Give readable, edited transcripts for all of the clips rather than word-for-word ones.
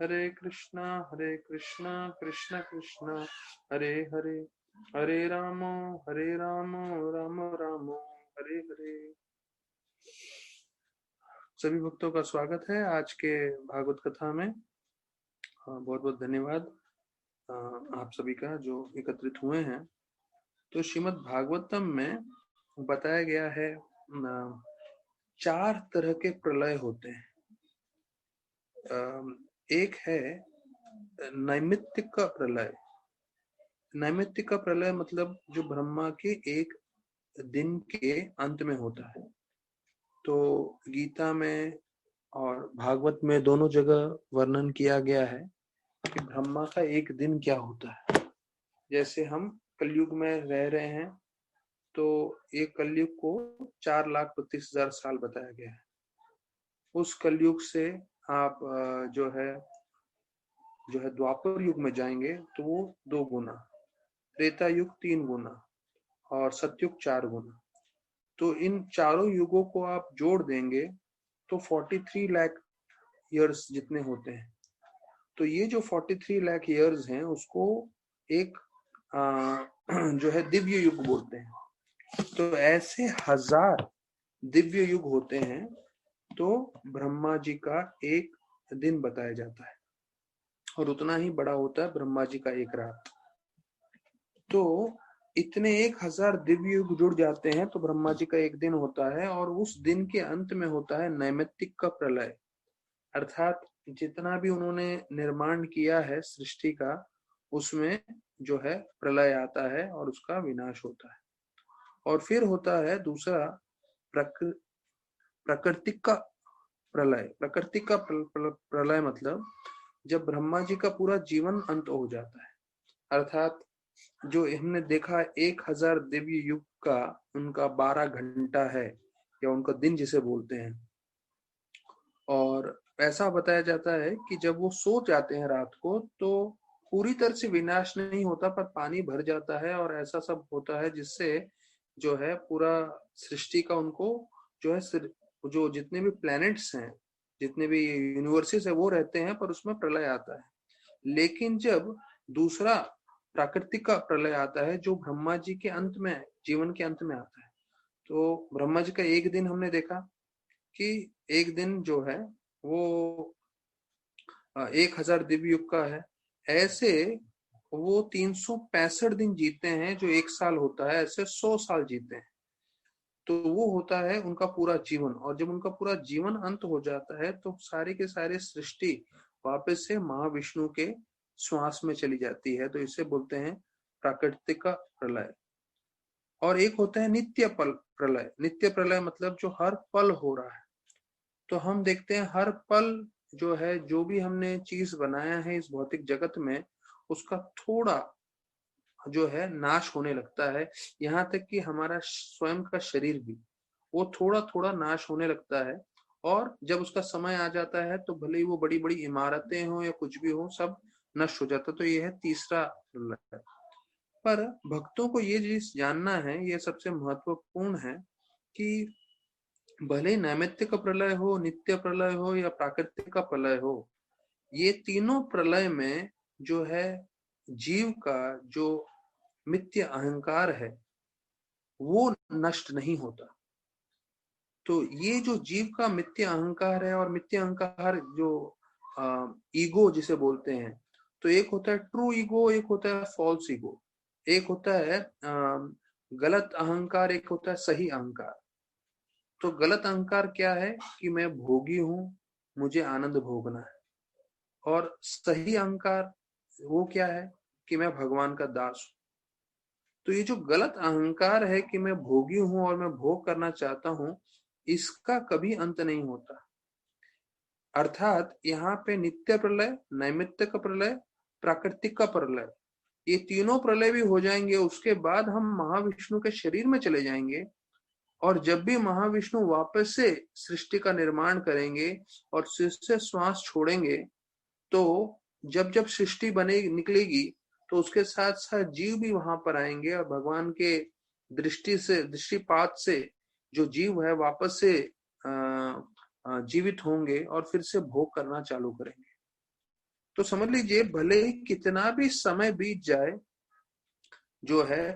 हरे कृष्णा कृष्ण कृष्ण हरे हरे, हरे राम राम राम हरे हरे। सभी भक्तों का स्वागत है आज के भागवत कथा में। बहुत बहुत धन्यवाद आप सभी का जो एकत्रित हुए हैं। तो श्रीमद् भागवतम में बताया गया है 4 तरह के प्रलय होते हैं। एक है नैमित्तिक का प्रलय। नैमित्तिक का प्रलय मतलब जो ब्रह्मा के एक दिन के अंत में होता है। तो गीता में और भागवत में दोनों जगह वर्णन किया गया है कि ब्रह्मा का एक दिन क्या होता है। जैसे हम कलयुग में रह रहे हैं तो एक कलयुग को 4,32,000 साल बताया गया है। उस कलयुग से आप जो है द्वापर युग में जाएंगे तो वो 2 गुना, त्रेता युग 3 गुना और सतयुग 4 गुना। तो इन चारों युगों को आप जोड़ देंगे तो 43 लाख ईयर्स जितने होते हैं। तो ये जो 43 लाख ईयर्स हैं उसको एक जो है दिव्य युग बोलते हैं। तो ऐसे 1000 दिव्य युग होते हैं। तो ब्रह्मा जी का एक दिन बताया जाता है और उतना ही बड़ा होता है ब्रह्मा जी का एक रात। तो इतने 1000 दिव्य युग जुड़ जाते हैं तो ब्रह्मा जी का एक दिन होता है और उस दिन के अंत में होता है नैमित्तिक का प्रलय। अर्थात जितना भी उन्होंने निर्माण किया है सृष्टि का उसमें जो है प्रलय आता है और उसका विनाश होता है। और फिर होता है दूसरा प्रकृति का प्रलय। प्रकृति का प्रलय मतलब जब ब्रह्मा जी का पूरा जीवन अंत हो जाता है। अर्थात जो हमने देखा 1000 दिव्य युग का उनका 12 घंटा है या उनका दिन जिसे बोलते हैं। और ऐसा बताया जाता है कि जब वो सो जाते हैं रात को तो पूरी तरह से विनाश नहीं होता पर पानी भर जाता है और ऐसा सब होता है जिससे जो है पूरा सृष्टि का उनको जो है जो जितने भी प्लैनेट्स हैं जितने भी यूनिवर्सेस है वो रहते हैं पर उसमें प्रलय आता है। लेकिन जब दूसरा प्राकृतिक का प्रलय आता है जो ब्रह्मा जी के अंत में जीवन के अंत में आता है। तो ब्रह्मा जी का एक दिन हमने देखा कि एक दिन जो है वो 1000 दिव्य युग का है। ऐसे वो 365 दिन जीते हैं जो 1 साल होता है, ऐसे 100 साल जीते हैं। तो वो होता है उनका पूरा जीवन। और जब उनका पूरा जीवन अंत हो जाता है तो सारे के सारे सृष्टि वापस से महाविष्णु के श्वास में चली जाती है। तो इसे बोलते हैं प्राकृतिक का प्रलय। और एक होता है नित्य प्रलय। नित्य प्रलय मतलब जो हर पल हो रहा है। तो हम देखते हैं हर पल जो है जो भी हमने चीज बनाया है इस भौतिक जगत में उसका थोड़ा जो है नाश होने लगता है। यहाँ तक कि हमारा स्वयं का शरीर भी वो थोड़ा थोड़ा नाश होने लगता है। और जब उसका समय आ जाता है तो भले ही वो बड़ी बड़ी इमारतें हो या कुछ भी हो सब नष्ट हो जाता है। तो ये है तीसरा प्रलय। पर भक्तों को ये चीज जानना है, ये सबसे महत्वपूर्ण है कि भले नैमित्तिक प्रलय हो, नित्य प्रलय हो या प्राकृतिक का प्रलय हो, ये तीनों प्रलय में जो है जीव का जो मिथ्य अहंकार है वो नष्ट नहीं होता। तो ये जो जीव का मिथ्य अहंकार है और मिथ्य अहंकार जो ईगो जिसे बोलते हैं, तो एक होता है ट्रू ईगो, एक होता है फॉल्स ईगो। एक होता है गलत अहंकार, एक होता है सही अहंकार। तो गलत अहंकार क्या है कि मैं भोगी हूं, मुझे आनंद भोगना है। और सही अहंकार वो क्या है कि मैं भगवान का दास हूं। तो ये जो गलत अहंकार है कि मैं भोगी हूं और मैं भोग करना चाहता हूं, इसका कभी अंत नहीं होता। अर्थात यहाँ पे नित्य प्रलय, नैमित्तिक प्रलय, प्राकृतिक का प्रलय, ये तीनों प्रलय भी हो जाएंगे। उसके बाद हम महाविष्णु के शरीर में चले जाएंगे। और जब भी महाविष्णु वापस से सृष्टि का निर्माण करेंगे और सिर से श्वास छोड़ेंगे तो जब जब सृष्टि बने निकलेगी तो उसके साथ साथ जीव भी वहां पर आएंगे और भगवान के दृष्टिपात से जो जीव है वापस से जीवित होंगे और फिर से भोग करना चालू करेंगे। तो समझ लीजिए भले ही कितना भी समय बीत जाए, जो है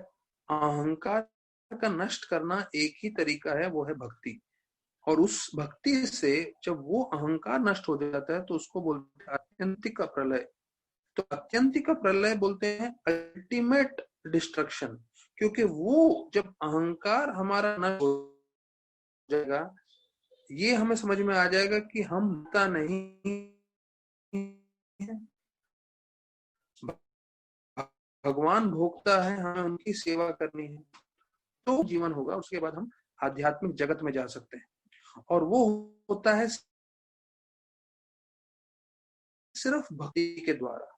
अहंकार का नष्ट करना एक ही तरीका है, वो है भक्ति। और उस भक्ति से जब वो अहंकार नष्ट हो जाता है तो उसको बोलते हैं आत्यंतिक का प्रलय। तो आत्यंतिक का प्रलय बोलते हैं अल्टीमेट डिस्ट्रक्शन, क्योंकि वो जब अहंकार हमारा नष्ट हो जाएगा, ये हमें समझ में आ जाएगा कि हम भक्ता नहीं है, भगवान भोगता है, हमें उनकी सेवा करनी है। तो जीवन होगा, उसके बाद हम आध्यात्मिक जगत में जा सकते हैं, और वो होता है सिर्फ भक्ति के द्वारा।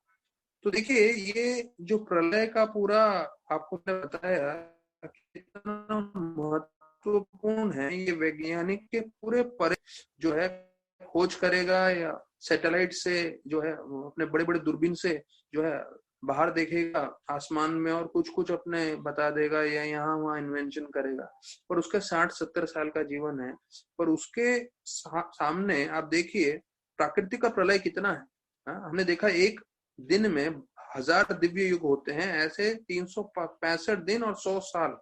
तो देखिए ये जो प्रलय का पूरा आपको मैंने बताया कितना महत्वपूर्ण है, ये वैज्ञानिक के पूरे पर जो है खोज करेगा, या सैटेलाइट से जो है अपने बड़े बड़े दूरबीन से जो है बाहर देखेगा आसमान में, और कुछ कुछ अपने बता देगा या यहाँ वहाँ इन्वेंशन करेगा। पर उसका 60-70 साल का जीवन है, पर उसके सामने आप देखिए प्राकृतिक का प्रलय कितना है। हमने देखा एक दिन में 1000 दिव्य युग होते हैं, ऐसे 365 दिन और 100 साल।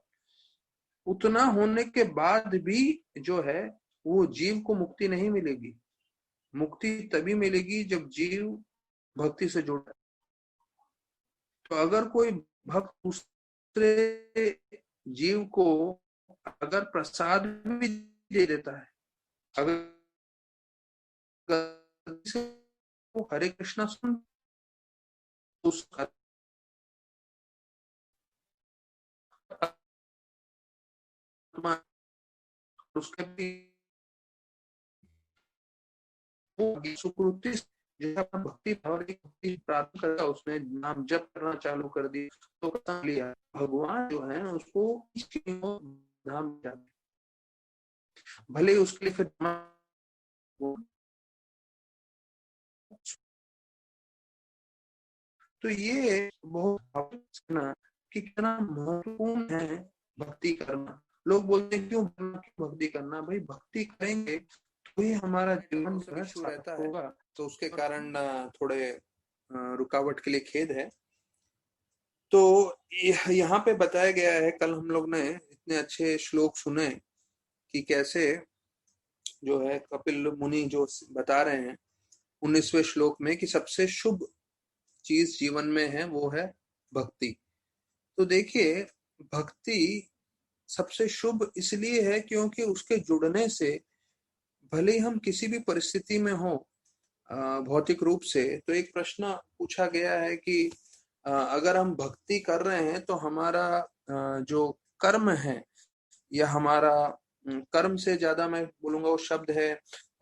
उतना होने के बाद भी जो है वो जीव को मुक्ति नहीं मिलेगी। मुक्ति तभी मिलेगी जब जीव भक्ति से जुड़ा। तो अगर कोई भक्त दूसरे जीव को अगर प्रसाद भी दे देता है, अगर वो हरे कृष्णा सुन, उसका उसके भी वो सुकृति जो है भक्ति भाव भक्ति प्राप्त करता, उसने नाम जप करना चालू कर दी, तो लिया भगवान जो है उसको धाम जाते, भले ही उसके लिए फिर तो ये बहुत कि कितना महत्वपूर्ण है भक्ति करना। लोग बोलते हैं क्यों भक्ति करना, भाई भक्ति करेंगे तो ही हमारा जीवन जो है रहता होगा। तो उसके कारण थोड़े रुकावट के लिए खेद है। तो यहाँ पे बताया गया है, कल हम लोग ने इतने अच्छे श्लोक सुने कि कैसे जो है कपिल मुनि जो बता रहे हैं 19वें श्लोक में कि सबसे शुभ चीज जीवन में है वो है भक्ति। तो देखिए भक्ति सबसे शुभ इसलिए है क्योंकि उसके जुड़ने से भले ही हम किसी भी परिस्थिति में हो भौतिक रूप से, तो एक प्रश्न पूछा गया है कि अगर हम भक्ति कर रहे हैं तो हमारा जो कर्म है या हमारा कर्म से ज्यादा मैं बोलूंगा वो शब्द है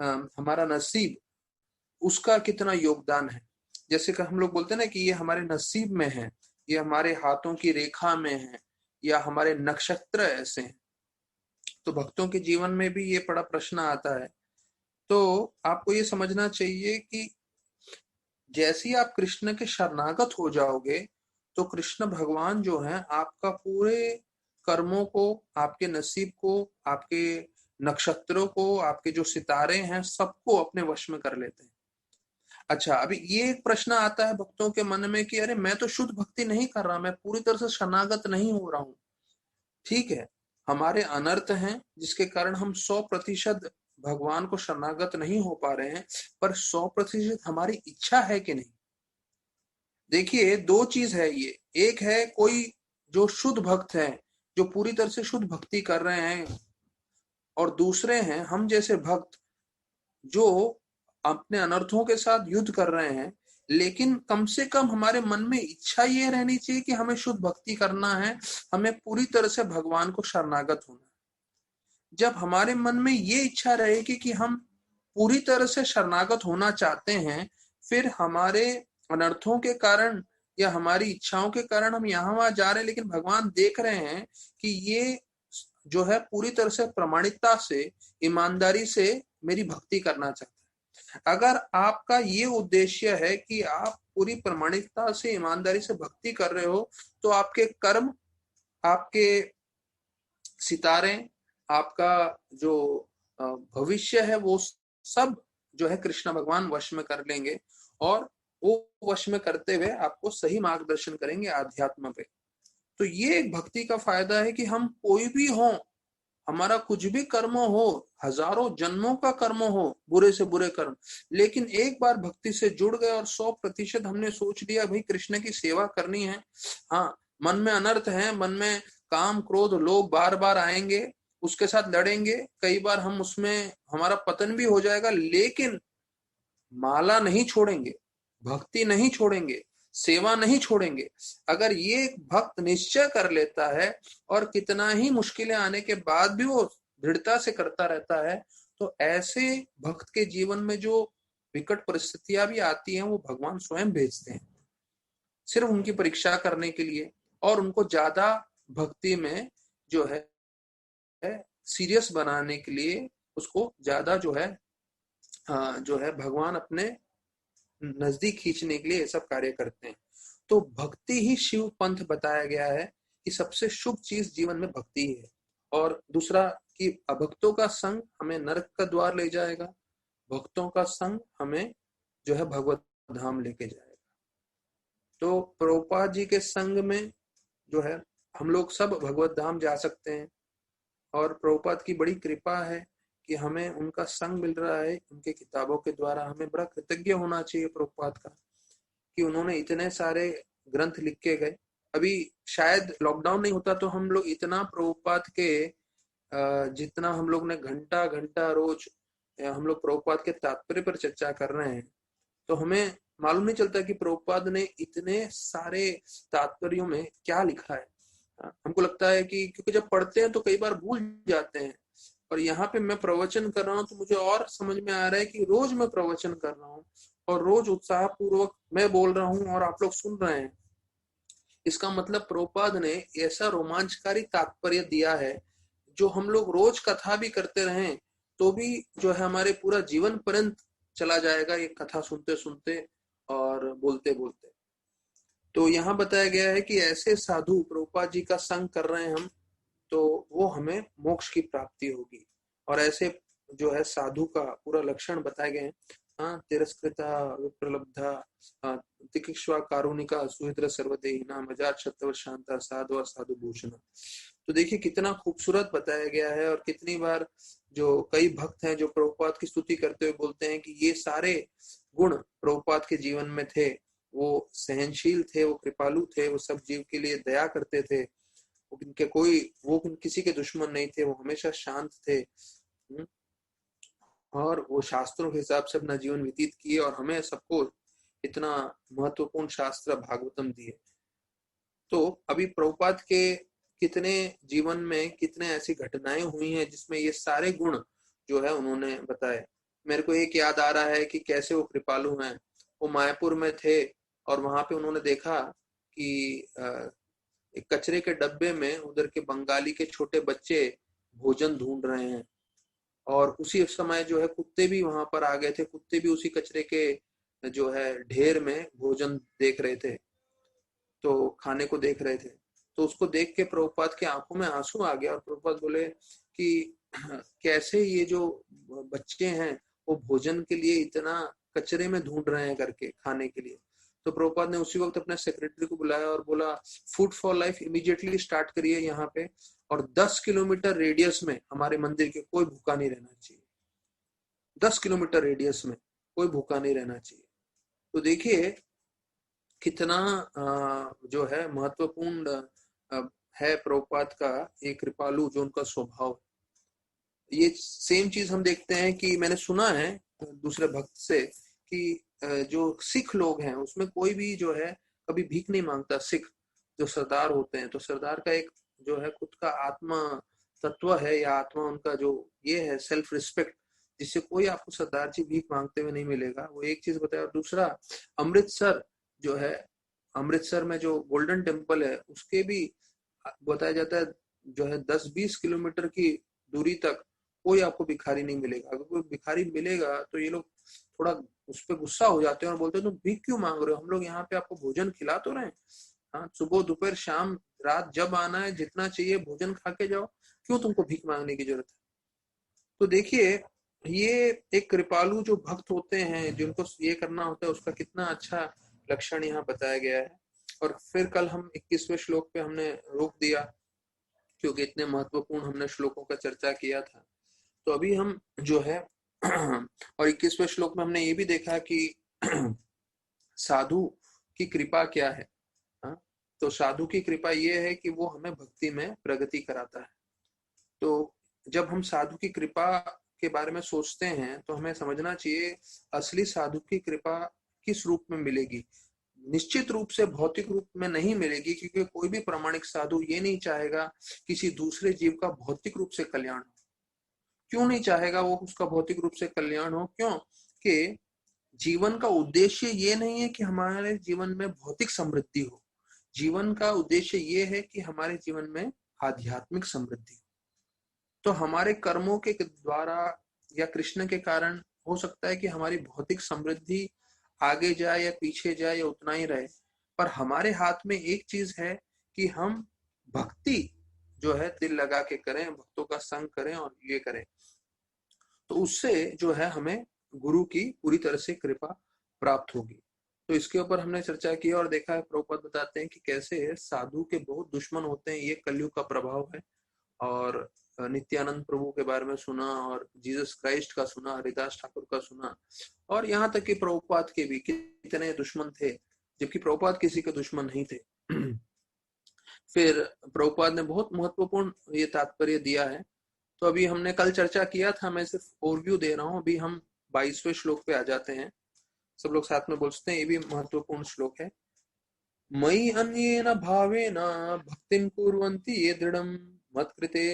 हमारा नसीब, उसका कितना योगदान है। जैसे कि हम लोग बोलते हैं ना कि ये हमारे नसीब में है, ये हमारे हाथों की रेखा में है, या हमारे नक्षत्र ऐसे हैं। तो भक्तों के जीवन में भी ये बड़ा प्रश्न आता है। तो आपको ये समझना चाहिए कि जैसे ही आप कृष्ण के शरणागत हो जाओगे तो कृष्ण भगवान जो है आपका पूरे कर्मों को, आपके नसीब को, आपके नक्षत्रों को, आपके जो सितारे हैं सबको अपने वश में कर लेते हैं। अच्छा, अभी ये एक प्रश्न आता है भक्तों के मन में कि अरे मैं तो शुद्ध भक्ति नहीं कर रहा, मैं पूरी तरह से शरणागत नहीं हो रहा हूं। ठीक है, हमारे अनर्थ हैं जिसके कारण हम 100% भगवान को शरणागत नहीं हो पा रहे हैं, पर 100% हमारी इच्छा है कि नहीं। देखिए दो चीज है ये, एक है कोई जो शुद्ध भक्त है जो पूरी तरह से शुद्ध भक्ति कर रहे हैं, और दूसरे हैं हम जैसे भक्त जो अपने अनर्थों के साथ युद्ध कर रहे हैं, लेकिन कम से कम हमारे मन में इच्छा ये रहनी चाहिए कि हमें शुद्ध भक्ति करना है, हमें पूरी तरह से भगवान को शरणागत होना है। जब हमारे मन में ये इच्छा रहेगी कि हम पूरी तरह से शरणागत होना चाहते हैं, फिर हमारे अनर्थों के कारण या हमारी इच्छाओं के कारण हम यहाँ वहां जा रहे हैं, लेकिन भगवान देख रहे हैं कि ये जो है पूरी तरह से प्रामाणिकता से, ईमानदारी से मेरी भक्ति करना चाहता है। अगर आपका ये उद्देश्य है कि आप पूरी प्रामाणिकता से, ईमानदारी से भक्ति कर रहे हो, तो आपके कर्म, आपके सितारे, आपका जो भविष्य है वो सब जो है कृष्ण भगवान वश में कर लेंगे, और वो वश में करते हुए आपको सही मार्गदर्शन करेंगे आध्यात्म पे। तो ये एक भक्ति का फायदा है कि हम कोई भी हो, हमारा कुछ भी कर्म हो, हजारों जन्मों का कर्म हो, बुरे से बुरे कर्म, लेकिन एक बार भक्ति से जुड़ गए और 100% हमने सोच लिया भाई कृष्ण की सेवा करनी है। हाँ, मन में अनर्थ है, मन में काम क्रोध लोग बार बार आएंगे, उसके साथ लड़ेंगे, कई बार हम उसमें हमारा पतन भी हो जाएगा, लेकिन माला नहीं छोड़ेंगे, भक्ति नहीं छोड़ेंगे, सेवा नहीं छोड़ेंगे। अगर ये भक्त निश्चय कर लेता है और कितना ही मुश्किलें आने के बाद भी वो दृढ़ता से करता रहता है, तो ऐसे भक्त के जीवन में जो विकट परिस्थितियां भी आती हैं वो भगवान स्वयं भेजते हैं, सिर्फ उनकी परीक्षा करने के लिए और उनको ज्यादा भक्ति में जो है सीरियस बनाने के लिए, उसको ज्यादा जो है भगवान अपने नजदीक खींचने के लिए ये सब कार्य करते हैं। तो भक्ति ही शिव पंथ बताया गया है कि सबसे शुभ चीज जीवन में भक्ति ही है। और दूसरा कि अभक्तों का संग हमें नरक का द्वार ले जाएगा, भक्तों का संग हमें जो है भगवत धाम लेके जाएगा। तो प्रभुपाद जी के संग में जो है हम लोग सब भगवत धाम जा सकते हैं, और प्रभुपाद की बड़ी कृपा है कि हमें उनका संग मिल रहा है उनके किताबों के द्वारा। हमें बड़ा कृतज्ञ होना चाहिए प्रभुपाद का कि उन्होंने इतने सारे ग्रंथ लिख के गए। अभी शायद लॉकडाउन नहीं होता तो हम लोग इतना प्रभुपाद के जितना हम लोग ने घंटा घंटा रोज हम लोग प्रभुपाद के तात्पर्य पर चर्चा कर रहे हैं, तो हमें मालूम नहीं चलता कि प्रभुपाद ने इतने सारे तात्पर्यों में क्या लिखा है। हमको लगता है कि क्योंकि जब पढ़ते हैं तो कई बार भूल जाते हैं, और यहाँ पे मैं प्रवचन कर रहा हूँ तो मुझे और समझ में आ रहा है कि रोज मैं प्रवचन कर रहा हूँ और रोज उत्साह पूर्वक मैं बोल रहा हूँ और आप लोग सुन रहे हैं। इसका मतलब प्रभुपाद ने ऐसा रोमांचकारी तात्पर्य दिया है जो हम लोग रोज कथा भी करते रहें तो भी जो है हमारे पूरा जीवन पर्यंत चला जाएगा, ये कथा सुनते सुनते और बोलते बोलते। तो यहाँ बताया गया है कि ऐसे साधु प्रभुपाद जी का संग कर रहे हैं हम, तो वो हमें मोक्ष की प्राप्ति होगी। और ऐसे जो है साधु का पूरा लक्षण बताए गए हैं। हाँ, तिरस्कृता विप्रलब्धा तिकिक्ष्वा कारुणिका सुहिद्र सर्वदेहिना मजात शतवर शांता साधु साधु भूषण। तो देखिए कितना खूबसूरत बताया गया है, और कितनी बार जो कई भक्त हैं जो प्रभुपाद की स्तुति करते हुए बोलते हैं कि ये सारे गुण प्रभुपाद के जीवन में थे। वो सहनशील थे, वो कृपालु थे, वो सब जीव के लिए दया करते थे, वो किसी के दुश्मन नहीं थे, वो हमेशा शांत थे। और वो शास्त्रों के हिसाब से अपना जीवन व्यतीत किए और हमें सबको इतना महत्वपूर्ण शास्त्र भागवतम दिए। तो अभी प्रभुपाद के कितने जीवन में कितने ऐसी घटनाएं हुई हैं जिसमें ये सारे गुण जो है उन्होंने बताए। मेरे को एक याद आ रहा है कि कैसे वो कृपालु हैं। वो मायापुर में थे और वहां पे उन्होंने देखा कि एक कचरे के डब्बे में उधर के बंगाली के छोटे बच्चे भोजन ढूंढ रहे हैं, और उसी समय जो है कुत्ते भी वहां पर आ गए थे। कुत्ते भी उसी कचरे के जो है ढेर में भोजन देख रहे थे, तो खाने को देख रहे थे। तो उसको देख के प्रभुपाद के आंखों में आंसू आ गया, और प्रभुपाद बोले कि कैसे ये जो बच्चे हैं वो भोजन के लिए इतना कचरे में ढूंढ रहे हैं करके खाने के लिए। तो प्रभुपाद ने उसी वक्त अपने सेक्रेटरी को बुलाया और बोला food for life immediately start करिए यहाँ पे, और 10 किलोमीटर रेडियस में हमारे मंदिर के कोई भूखा नहीं रहना चाहिए। 10 किलोमीटर रेडियस में कोई भूखा नहीं रहना चाहिए। तो देखिए कितना जो है महत्वपूर्ण है प्रभुपाद का ये कृपालु जो उनका स्वभाव। ये सेम चीज हम देखते हैं कि मैंने सुना है दूसरे भक्त से कि जो सिख लोग हैं उसमें कोई भी जो है कभी भीख नहीं मांगता। सिख जो सरदार होते हैं, तो सरदार का एक जो है खुद का आत्मा तत्व है, या आत्मा उनका जो ये है सेल्फ रिस्पेक्ट, जिससे कोई आपको सरदार जी भीख मांगते हुए नहीं मिलेगा। वो एक चीज बताया। और दूसरा अमृतसर जो है, अमृतसर में जो गोल्डन टेम्पल है उसके भी बताया जाता है जो है 10-20 किलोमीटर की दूरी तक कोई आपको भिखारी नहीं मिलेगा। अगर कोई भिखारी मिलेगा तो ये लोग थोड़ा उस पर गुस्सा हो जाते हैं और बोलते हैं तुम भीख क्यों मांग रहे हो, हम लोग यहाँ पे आपको भोजन खिला तो रहे हैं। हाँ, सुबह दोपहर शाम रात जब आना है जितना चाहिए भोजन खा के जाओ, क्यों तुमको भीख मांगने की जरूरत है। तो देखिए ये एक कृपालु जो भक्त होते हैं, जिनको ये करना होता है, उसका कितना अच्छा लक्षण यहाँ बताया गया है। और फिर कल हम 21वें श्लोक पे हमने रोक दिया, क्योंकि इतने महत्वपूर्ण हमने श्लोकों का चर्चा किया था। तो अभी हम जो है और 21वें श्लोक में हमने ये भी देखा कि साधु की कृपा क्या है। हाँ? तो साधु की कृपा ये है कि वो हमें भक्ति में प्रगति कराता है। तो जब हम साधु की कृपा के बारे में सोचते हैं तो हमें समझना चाहिए असली साधु की कृपा किस रूप में मिलेगी। निश्चित रूप से भौतिक रूप में नहीं मिलेगी, क्योंकि कोई भी प्रामाणिक साधु ये नहीं चाहेगा किसी दूसरे जीव का भौतिक रूप से कल्याण हो। क्यों नहीं चाहेगा वो उसका भौतिक रूप से कल्याण हो? क्यों कि जीवन का उद्देश्य ये नहीं है कि हमारे जीवन में भौतिक समृद्धि हो। जीवन का उद्देश्य ये है कि हमारे जीवन में आध्यात्मिक समृद्धि हो। तो हमारे कर्मों के द्वारा या कृष्ण के कारण हो सकता है कि हमारी भौतिक समृद्धि आगे जाए या पीछे जाए या उतना ही रहे, पर हमारे हाथ में एक चीज है कि हम भक्ति जो है दिल लगा के करें, भक्तों का संग करें और ये करें। तो उससे जो है हमें गुरु की पूरी तरह से कृपा प्राप्त होगी। तो इसके ऊपर हमने चर्चा की और देखा है, प्रभुपाद बताते हैं कि कैसे साधु के बहुत दुश्मन होते हैं, ये कलयुग का प्रभाव है। और नित्यानंद प्रभु के बारे में सुना और जीसस क्राइस्ट का सुना, हरिदास ठाकुर का सुना, और यहाँ तक कि प्रभुपाद के भी कितने दुश्मन थे, जबकि प्रभुपाद किसी के दुश्मन नहीं थे। फिर प्रभुपाद ने बहुत महत्वपूर्ण ये तात्पर्य दिया है। तो अभी हमने कल चर्चा किया था, मैं सिर्फ ओवरव्यू दे रहा हूँ। अभी हम 22वें श्लोक पे आ जाते हैं। सब लोग साथ में बोलते हैं, ये भी महत्वपूर्ण श्लोक है। मयि अन्येन भावेन भक्तिं कुर्वन्ति ये दृढ़ं मत्कृते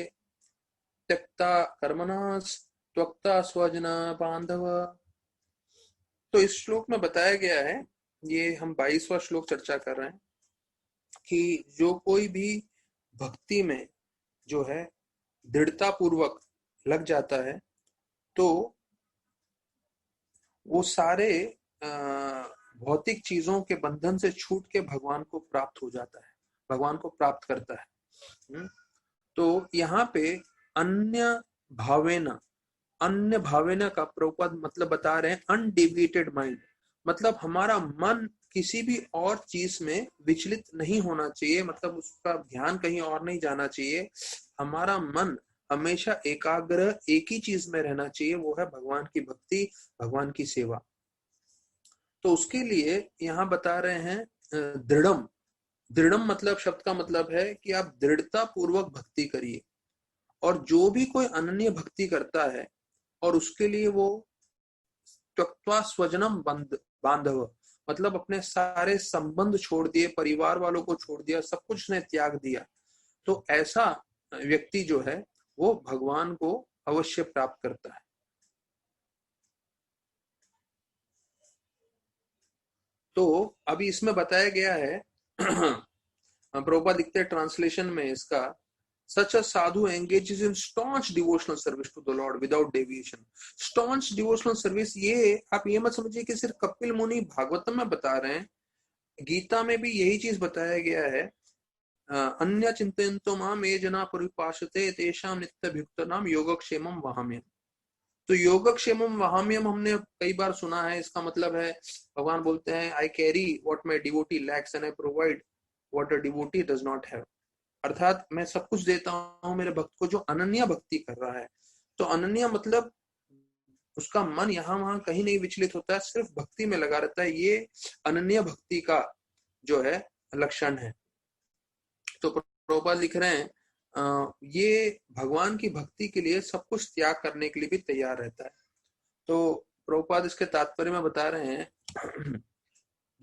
त्यक्ता कर्मणास् त्वक्ता स्वजना बांधव। तो इस श्लोक में बताया गया है, ये हम 22वां श्लोक चर्चा कर रहे हैं, कि जो कोई भी भक्ति में जो है दृढ़ता पूर्वक लग जाता है, तो वो सारे भौतिक चीजों के बंधन से छूट के भगवान को प्राप्त हो जाता है, भगवान को प्राप्त करता है। तो यहाँ पे अन्य भावेना, अन्य भावेना का प्रभुपाद मतलब बता रहे हैं अनडिविएटेड माइंड, मतलब हमारा मन किसी भी और चीज में विचलित नहीं होना चाहिए, मतलब उसका ध्यान कहीं और नहीं जाना चाहिए। हमारा मन हमेशा एकाग्र एक ही चीज में रहना चाहिए, वो है भगवान की भक्ति, भगवान की सेवा। तो उसके लिए यहाँ बता रहे हैं दृढ़म। दृढ़म मतलब शब्द का मतलब है कि आप दृढ़ता पूर्वक भक्ति करिए। और जो भी कोई अनन्य भक्ति करता है और उसके लिए वो त्यक्त्वा स्वजनम बांधव, मतलब अपने सारे संबंध छोड़ दिए, परिवार वालों को छोड़ दिया, सब कुछ ने त्याग दिया, तो ऐसा व्यक्ति जो है वो भगवान को अवश्य प्राप्त करता है। तो अभी इसमें बताया गया है प्रभुपाद लिखते हैं ट्रांसलेशन में इसका, such a sadhu engages in staunch devotional service to the Lord without deviation। staunch devotional service, ये आप ये मत समझिए कि सिर्फ कपिल मुनि भागवतम में बता रहे हैं, गीता में भी यही चीज बताया गया है। अन्य चिंतयन्तो माम ये जना परिपाशते तेषां नित्यभियुक्तानां योगक्षेमं वहाम्यहम्। तो योगक्षेमम वहाम्यम हमने कई बार सुना है, इसका मतलब है भगवान बोलते हैं I carry what my devotee lakhs and I provide what a devotee does not have. अर्थात मैं सब कुछ देता हूं मेरे भक्त को जो अनन्य भक्ति कर रहा है। तो अनन्य मतलब उसका मन यहाँ वहां कहीं नहीं विचलित होता है, सिर्फ भक्ति में लगा रहता है। ये अनन्य भक्ति का जो है लक्षण है। तो प्रभुपाद लिख रहे हैं ये भगवान की भक्ति के लिए सब कुछ त्याग करने के लिए भी तैयार रहता है। तो प्रभुपाद इसके तात्पर्य में बता रहे हैं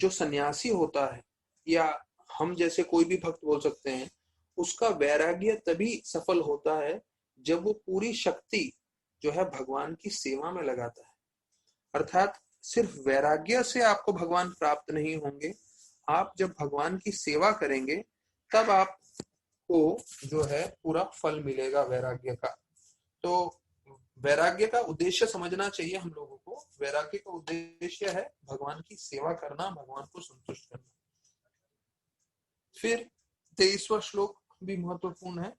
जो सन्यासी होता है या हम जैसे कोई भी भक्त बोल सकते हैं, उसका वैराग्य तभी सफल होता है जब वो पूरी शक्ति जो है भगवान की सेवा में लगाता है। अर्थात सिर्फ वैराग्य से आपको भगवान प्राप्त नहीं होंगे, आप जब भगवान की सेवा करेंगे तब आपको जो है पूरा फल मिलेगा वैराग्य का। तो वैराग्य का उद्देश्य समझना चाहिए हम लोगों को। वैराग्य का उद्देश्य है भगवान की सेवा करना, भगवान को संतुष्ट करना। फिर 23वां श्लोक भी महत्वपूर्ण है।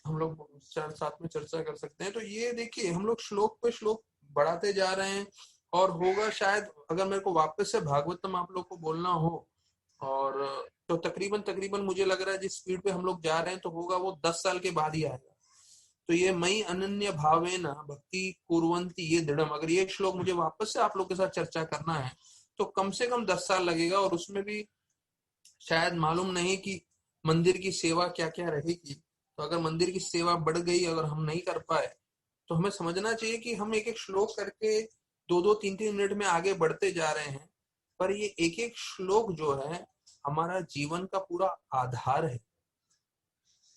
हम लोग साथ में चर्चा कर सकते हैं। तो ये देखिए हम लोग श्लोक पे श्लोक बढ़ाते जा रहे हैं, और होगा शायद, अगर मेरे को वापस से भागवतम आप लोग को बोलना हो, और तो तकरीबन तकरीबन मुझे लग रहा है जिस स्पीड पे हम लोग जा रहे हैं तो होगा वो 10 साल के बाद ही आएगा। तो ये मई अनन्य भावेन भक्ति कुर्वन्ति ये दृढ़म, अगर ये श्लोक मुझे वापस से आप लोग के साथ चर्चा करना है तो कम से कम 10 साल लगेगा, और उसमें भी शायद मालूम नहीं कि मंदिर की सेवा क्या क्या रहेगी। तो अगर मंदिर की सेवा बढ़ गई, अगर हम नहीं कर पाए, तो हमें समझना चाहिए कि हम एक एक श्लोक करके 2-2, 3-3 मिनट में आगे बढ़ते जा रहे हैं, पर ये एक एक श्लोक जो है हमारा जीवन का पूरा आधार है।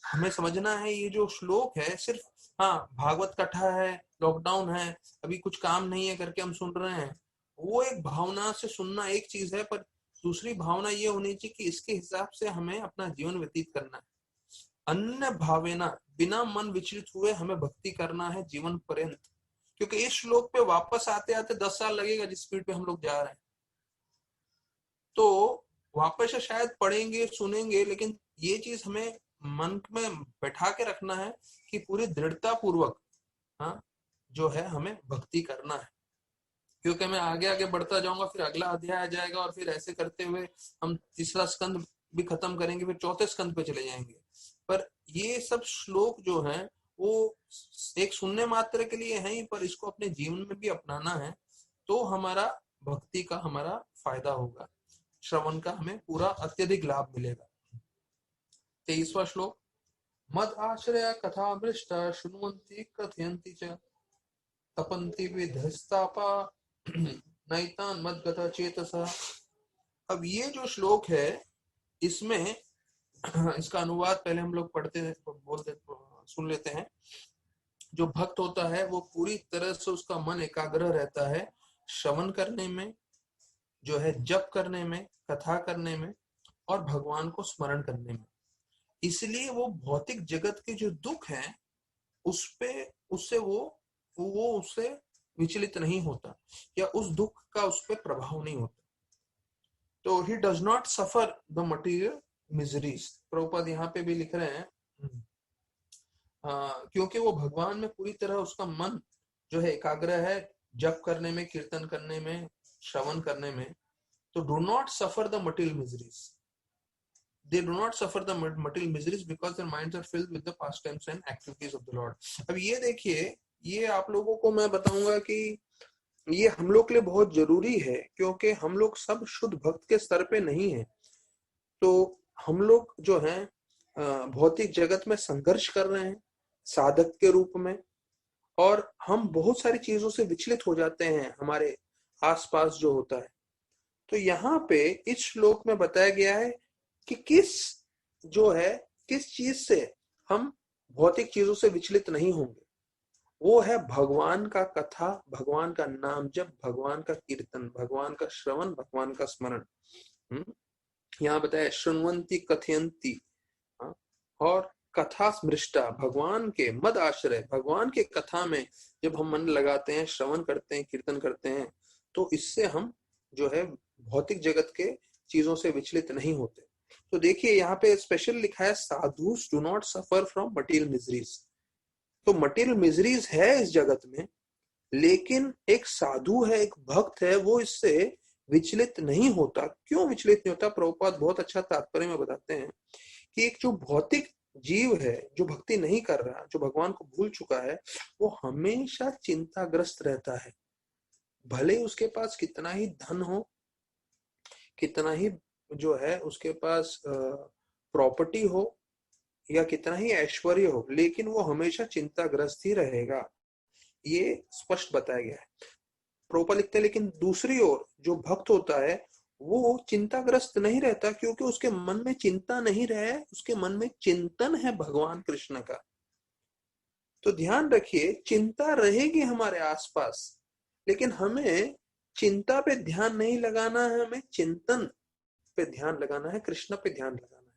हमें समझना है ये जो श्लोक है सिर्फ, हाँ भागवत कथा है, लॉकडाउन है, अभी कुछ काम नहीं है करके हम सुन रहे हैं, वो एक भावना से सुनना एक चीज है, पर दूसरी भावना ये होनी चाहिए कि इसके हिसाब से हमें अपना जीवन व्यतीत करना है। अन्य भावेना, बिना मन विचलित हुए हमें भक्ति करना है जीवन पर्यंत, क्योंकि इस श्लोक पे वापस आते आते 10 साल लगेगा जिस स्पीड पे हम लोग जा रहे हैं। तो वापस से शायद पढ़ेंगे सुनेंगे, लेकिन ये चीज हमें मन में बैठा के रखना है कि पूरी दृढ़ता पूर्वक, हाँ, जो है हमें भक्ति करना है। क्योंकि मैं आगे आगे बढ़ता जाऊंगा, फिर अगला अध्याय आ जाएगा, और फिर ऐसे करते हुए हम तीसरा स्कंद भी खत्म करेंगे, फिर चौथे स्कंद पे चले जाएंगे। पर ये सब श्लोक जो है वो एक सुनने मात्र के लिए है ही, पर इसको अपने जीवन में भी अपनाना है, तो हमारा भक्ति का हमारा फायदा होगा, श्रवण का हमें पूरा अत्यधिक लाभ मिलेगा। 23वां श्लोक, मद आश्रय कथा मृष्टा शृण्वन्ति कथयन्ति च तपन्ति विधस्तापा नैतान मद्गता चेतसा। अब ये जो श्लोक है इसमें इसका अनुवाद पहले हम लोग सुन लेते हैं। जो भक्त होता है वो पूरी तरह से उसका मन एकाग्र रहता है श्रवण करने में, जो है जप करने में, कथा करने में, और भगवान को स्मरण करने में। इसलिए वो भौतिक जगत के जो दुख हैं उससे वो उससे विचलित नहीं होता, या उस दुख का उस पर प्रभाव नहीं होता। तो he does not suffer the material miseries, Prabhupada यहाँ पे भी लिख रहे हैं, क्योंकि वो भगवान में पूरी तरह उसका मन जो है एकाग्र है, जप करने में, कीर्तन करने में, श्रवण करने में। तो do not suffer the material miseries, they do not suffer the material miseries because their minds are filled with the pastimes and activities of the Lord. अब ये देखिए, ये आप लोगों को मैं बताऊंगा कि ये हम लोग के लिए बहुत जरूरी है, क्योंकि हम लोग सब शुद्ध भक्त के स्तर पे नहीं है। तो हम लोग जो हैं भौतिक जगत में संघर्ष कर रहे हैं साधक के रूप में, और हम बहुत सारी चीजों से विचलित हो जाते हैं हमारे आसपास जो होता है। तो यहाँ पे इस श्लोक में बताया गया है कि किस चीज से हम भौतिक चीजों से विचलित नहीं होंगे। वो है भगवान का कथा, भगवान का नाम जप, भगवान का कीर्तन, भगवान का श्रवण, भगवान का स्मरण। यहाँ बताया शृण्वन्ति कथयन्ति, और कथा स्मृष्टा, भगवान के मद आश्रय, भगवान के कथा में जब हम मन लगाते हैं, श्रवण करते हैं, कीर्तन करते हैं, तो इससे हम जो है भौतिक जगत के चीजों से विचलित नहीं होते। तो देखिए यहाँ पे स्पेशल लिखा है sadhus do not suffer from material miseries. तो मटीरियल मिजरीज है इस जगत में, लेकिन एक साधु है, एक भक्त है, वो इससे विचलित नहीं होता। क्यों विचलित नहीं होता? प्रभुपाद बहुत अच्छा तात्पर्य में बताते हैं कि एक जो भौतिक जीव है, जो भक्ति नहीं कर रहा, जो भगवान को भूल चुका है, वो हमेशा चिंताग्रस्त रहता है। भले उसके पास कितना ही धन हो, कितना ही जो है उसके पास प्रॉपर्टी हो, या कितना ही ऐश्वर्य हो, लेकिन वो हमेशा चिंताग्रस्त ही रहेगा। ये स्पष्ट बताया गया है। प्रभुपाद लिखते हैं लेकिन दूसरी ओर जो भक्त होता है वो चिंताग्रस्त नहीं रहता, क्योंकि उसके मन में चिंता नहीं रहे, उसके मन में चिंतन है भगवान कृष्ण का। तो ध्यान रखिए, चिंता रहेगी हमारे आसपास, लेकिन हमें चिंता पे ध्यान नहीं लगाना है, हमें चिंतन पे ध्यान लगाना है, कृष्ण पे ध्यान लगाना है।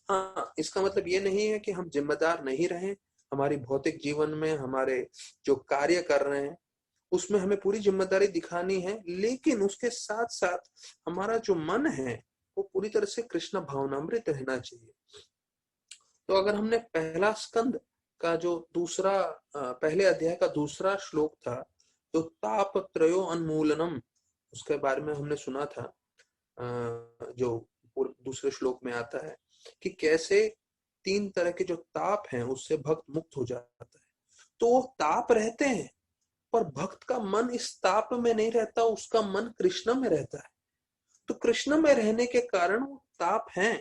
हाँ, इसका मतलब ये नहीं है कि हम जिम्मेदार नहीं रहे हमारी भौतिक जीवन में, हमारे जो कार्य कर रहे हैं उसमें हमें पूरी जिम्मेदारी दिखानी है, लेकिन उसके साथ साथ हमारा जो मन है वो पूरी तरह से कृष्ण भावनामृत रहना चाहिए। तो अगर हमने पहला स्कंद का जो दूसरा पहले अध्याय का दूसरा श्लोक था, तो ताप त्रयो उन्मूलनम, उसके बारे में हमने सुना था, जो दूसरे श्लोक में आता है कि कैसे 3 तरह के जो ताप हैं उससे भक्त मुक्त हो जाता है। तो वो ताप रहते हैं, पर भक्त का मन इस ताप में नहीं रहता, उसका मन कृष्ण में रहता है। तो कृष्ण में रहने के कारण वो ताप हैं,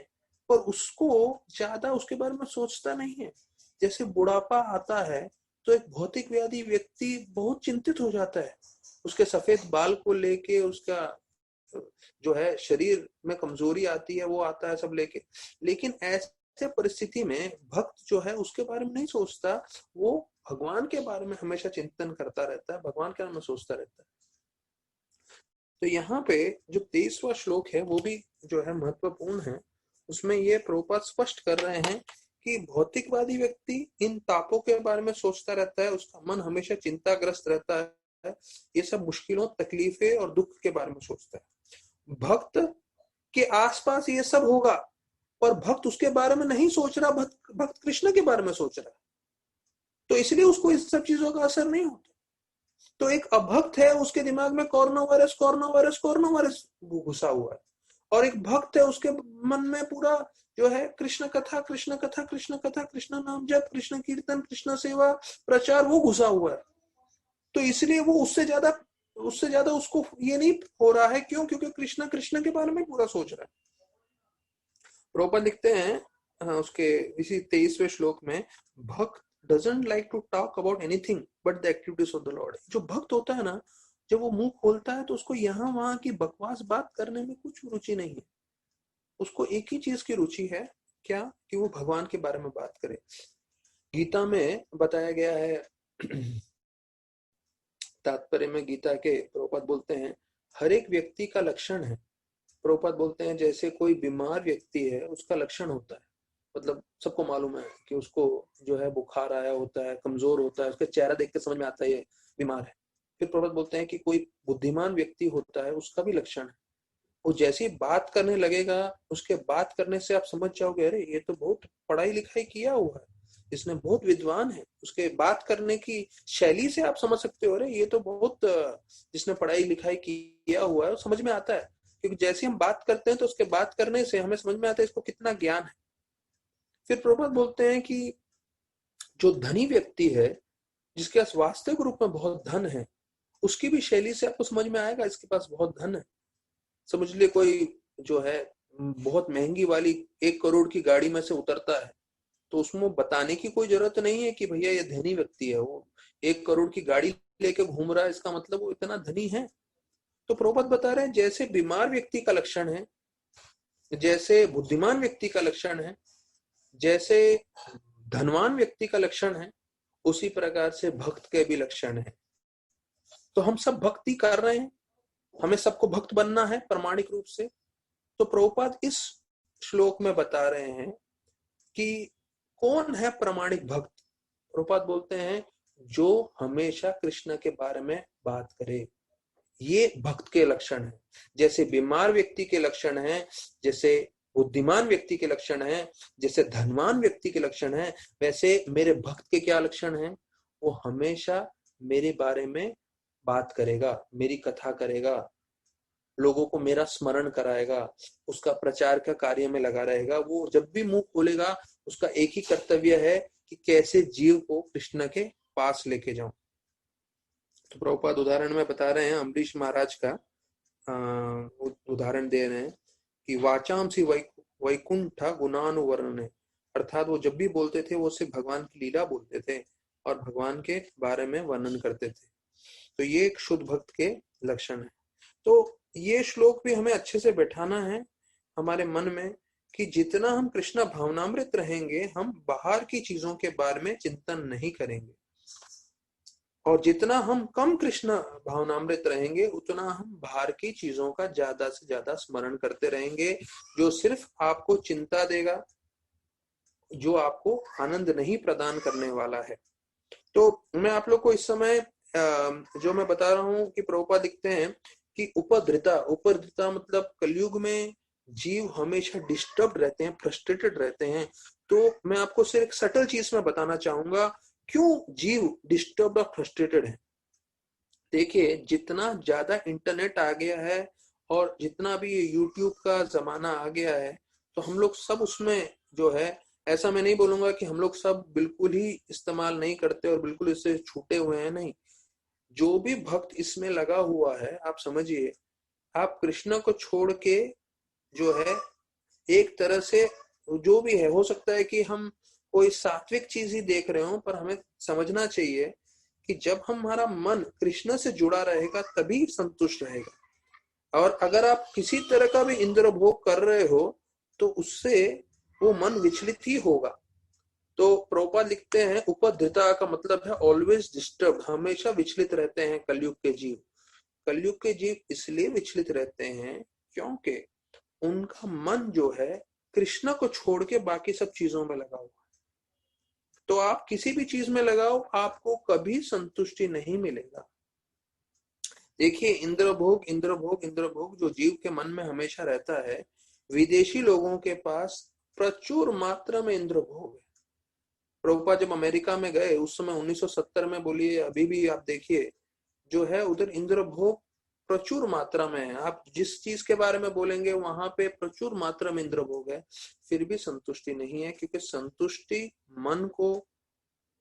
पर उसको ज्यादा उसके बारे में सोचता नहीं है। जैसे बुढ़ापा आता है तो एक भौतिक व्याधि व्यक्ति बहुत चिंतित हो जाता है, उसके सफेद बाल को लेके, उसका जो है शरीर में कमजोरी आती है, वो आता है सब लेके। लेकिन ऐसे परिस्थिति में भक्त जो है उसके बारे में नहीं सोचता, वो भगवान के बारे में हमेशा चिंतन करता रहता है, भगवान के बारे में सोचता रहता है। तो यहाँ पे जो 23वां श्लोक है वो भी जो है महत्वपूर्ण है। उसमें ये प्रभुपाद स्पष्ट कर रहे हैं कि भौतिकवादी व्यक्ति इन तापों के बारे में सोचता रहता है, उसका मन हमेशा चिंताग्रस्त रहता है, ये सब मुश्किलों, तकलीफें और दुख के बारे में सोचता है। भक्त के आसपास ये सब होगा, पर भक्त उसके बारे में नहीं सोच रहा, भक्त कृष्ण के बारे में सोच रहा है, तो इसलिए उसको इस सब चीजों का असर नहीं होता। तो एक अभक्त है, उसके दिमाग में corona virus corona virus corona virus घुसा हुआ है, और एक भक्त है, उसके मन में पूरा जो है कृष्ण कथा कृष्ण कथा कृष्ण कथा, कृष्ण नाम जप, कृष्ण कीर्तन, कृष्ण सेवा प्रचार, वो घुसा हुआ है। तो इसलिए वो उससे ज्यादा उसको ये नहीं हो रहा है। क्यों? क्योंकि कृष्ण कृष्ण के बारे में पूरा सोच रहा है। प्रभुपाद लिखते हैं उसके इसी 23वें श्लोक में, भक्त doesn't like to talk about anything but the activities of the Lord। जो भक्त होता है ना, जब वो मुंह खोलता है तो उसको यहाँ वहां की बकवास बात करने में कुछ रुचि नहीं है। उसको एक ही चीज की रुचि है, क्या? कि वो भगवान के बारे में बात करे। गीता में बताया गया है, तात्पर्य में गीता के प्रभुपाद बोलते हैं, हर एक व्यक्ति का लक्षण है। प्रभुपाद बोलते हैं जैसे कोई बीमार व्यक्ति है, उसका लक्षण होता है, मतलब सबको मालूम है कि उसको जो है बुखार आया होता है, कमजोर होता है, उसका चेहरा देख के समझ में आता है ये बीमार है। फिर प्रभुपाद बोलते हैं कि कोई बुद्धिमान व्यक्ति होता है, उसका भी लक्षण है। वो जैसी बात करने लगेगा, उसके बात करने से आप समझ जाओगे, अरे ये तो बहुत पढ़ाई लिखाई किया हुआ है, इसने बहुत विद्वान है। उसके बात करने की शैली से आप समझ सकते हो, अरे ये तो बहुत जिसने पढ़ाई लिखाई किया हुआ है, समझ में आता है। क्योंकि जैसे हम बात करते हैं तो उसके बात करने से हमें समझ में आता है इसको कितना ज्ञान है। फिर प्रभुपाद बोलते हैं कि जो धनी व्यक्ति है, जिसके पास वास्तविक रूप में बहुत धन है, उसकी भी शैली से आपको समझ में आएगा इसके पास बहुत धन है। समझ लिए कोई जो है बहुत महंगी वाली 1 करोड़ की गाड़ी में से उतरता है, तो उसमें बताने की कोई जरूरत नहीं है कि भैया ये धनी व्यक्ति है, वो 1 करोड़ की गाड़ी लेके घूम रहा है, इसका मतलब वो इतना धनी है। तो प्रभुपाद बता रहे हैं जैसे बीमार व्यक्ति का लक्षण है, जैसे बुद्धिमान व्यक्ति का लक्षण है, जैसे धनवान व्यक्ति का लक्षण है, उसी प्रकार से भक्त के भी लक्षण है। तो हम सब भक्ति कर रहे हैं, हमें सबको भक्त बनना है प्रामाणिक रूप से। तो प्रभुपाद इस श्लोक में बता रहे हैं कि कौन है प्रामाणिक भक्त। प्रभुपाद बोलते हैं जो हमेशा कृष्ण के बारे में बात करे, ये भक्त के लक्षण है। जैसे बीमार व्यक्ति के लक्षण है, जैसे बुद्धिमान व्यक्ति के लक्षण है, जैसे धनवान व्यक्ति के लक्षण है, वैसे मेरे भक्त के क्या लक्षण है? वो हमेशा मेरे बारे में बात करेगा, मेरी कथा करेगा, लोगों को मेरा स्मरण कराएगा, उसका प्रचार का कार्य में लगा रहेगा। वो जब भी मुंह खोलेगा, उसका एक ही कर्तव्य है कि कैसे जीव को कृष्ण के पास लेके जाऊं। तो प्रभुपाद उदाहरण में बता रहे हैं, अम्बरीश महाराज का उदाहरण दे रहे हैं कि वाचांसी वैकुंठ गुणानुवर्णने, अर्थात वो जब भी बोलते थे वो सिर्फ भगवान की लीला बोलते थे और भगवान के बारे में वर्णन करते थे। तो ये एक शुद्ध भक्त के लक्षण है। तो ये श्लोक भी हमें अच्छे से बैठाना है हमारे मन में कि जितना हम कृष्ण भावनामृत रहेंगे, हम बाहर की चीजों के बारे में चिंतन नहीं करेंगे, और जितना हम कम कृष्ण भावनामृत रहेंगे, उतना हम बाहर की चीजों का ज्यादा से ज्यादा स्मरण करते रहेंगे, जो सिर्फ आपको चिंता देगा, जो आपको आनंद नहीं प्रदान करने वाला है। तो मैं आप लोग को इस समय जो मैं बता रहा हूं कि प्रभुपाद लिखते हैं कि उपद्रता मतलब कलयुग में जीव हमेशा डिस्टर्ब रहते हैं, फ्रस्ट्रेटेड रहते हैं, तो मैं आपको सिर्फ एक सटल चीज में बताना चाहूंगा क्यों जीव डिस्टर्ब और फ्रस्ट्रेटेड है। देखिए, जितना ज्यादा इंटरनेट आ गया है और जितना भी यूट्यूब का जमाना आ गया है, तो हम लोग सब उसमें जो है, ऐसा मैं नहीं बोलूंगा कि हम लोग सब बिल्कुल ही इस्तेमाल नहीं करते और बिल्कुल इससे छूटे हुए हैं, नहीं। जो भी भक्त इसमें लगा हुआ है, आप समझिए, आप कृष्ण को छोड़ के जो है एक तरह से जो भी है, हो सकता है कि हम कोई सात्विक चीज ही देख रहे हो, पर हमें समझना चाहिए कि जब हमारा मन कृष्ण से जुड़ा रहेगा तभी संतुष्ट रहेगा। और अगर आप किसी तरह का भी इंद्र भोग कर रहे हो तो उससे वो मन विचलित ही होगा। तो प्रभुपाद लिखते हैं, उपद्रता का मतलब है ऑलवेज डिस्टर्ब, हमेशा विचलित रहते हैं कलयुग के जीव। कलयुग के जीव इसलिए विचलित रहते हैं क्योंकि उनका मन जो है कृष्ण को छोड़ के बाकी सब चीजों में लगा हुआ। तो आप किसी भी चीज में लगाओ, आपको कभी संतुष्टि नहीं मिलेगा। देखिए, इंद्र भोग इंद्र भोग इंद्र भोग जो जीव के मन में हमेशा रहता है, विदेशी लोगों के पास प्रचुर मात्रा में इंद्र भोग है। प्रभुपाद जब अमेरिका में गए उस समय 1970 में, बोलिए अभी भी आप देखिए, जो है उधर इंद्र भोग प्रचुर मात्रा में है। आप जिस चीज के बारे में बोलेंगे वहां पे प्रचुर मात्रा में इंद्र भोग है, फिर भी संतुष्टि नहीं है। क्योंकि संतुष्टि मन को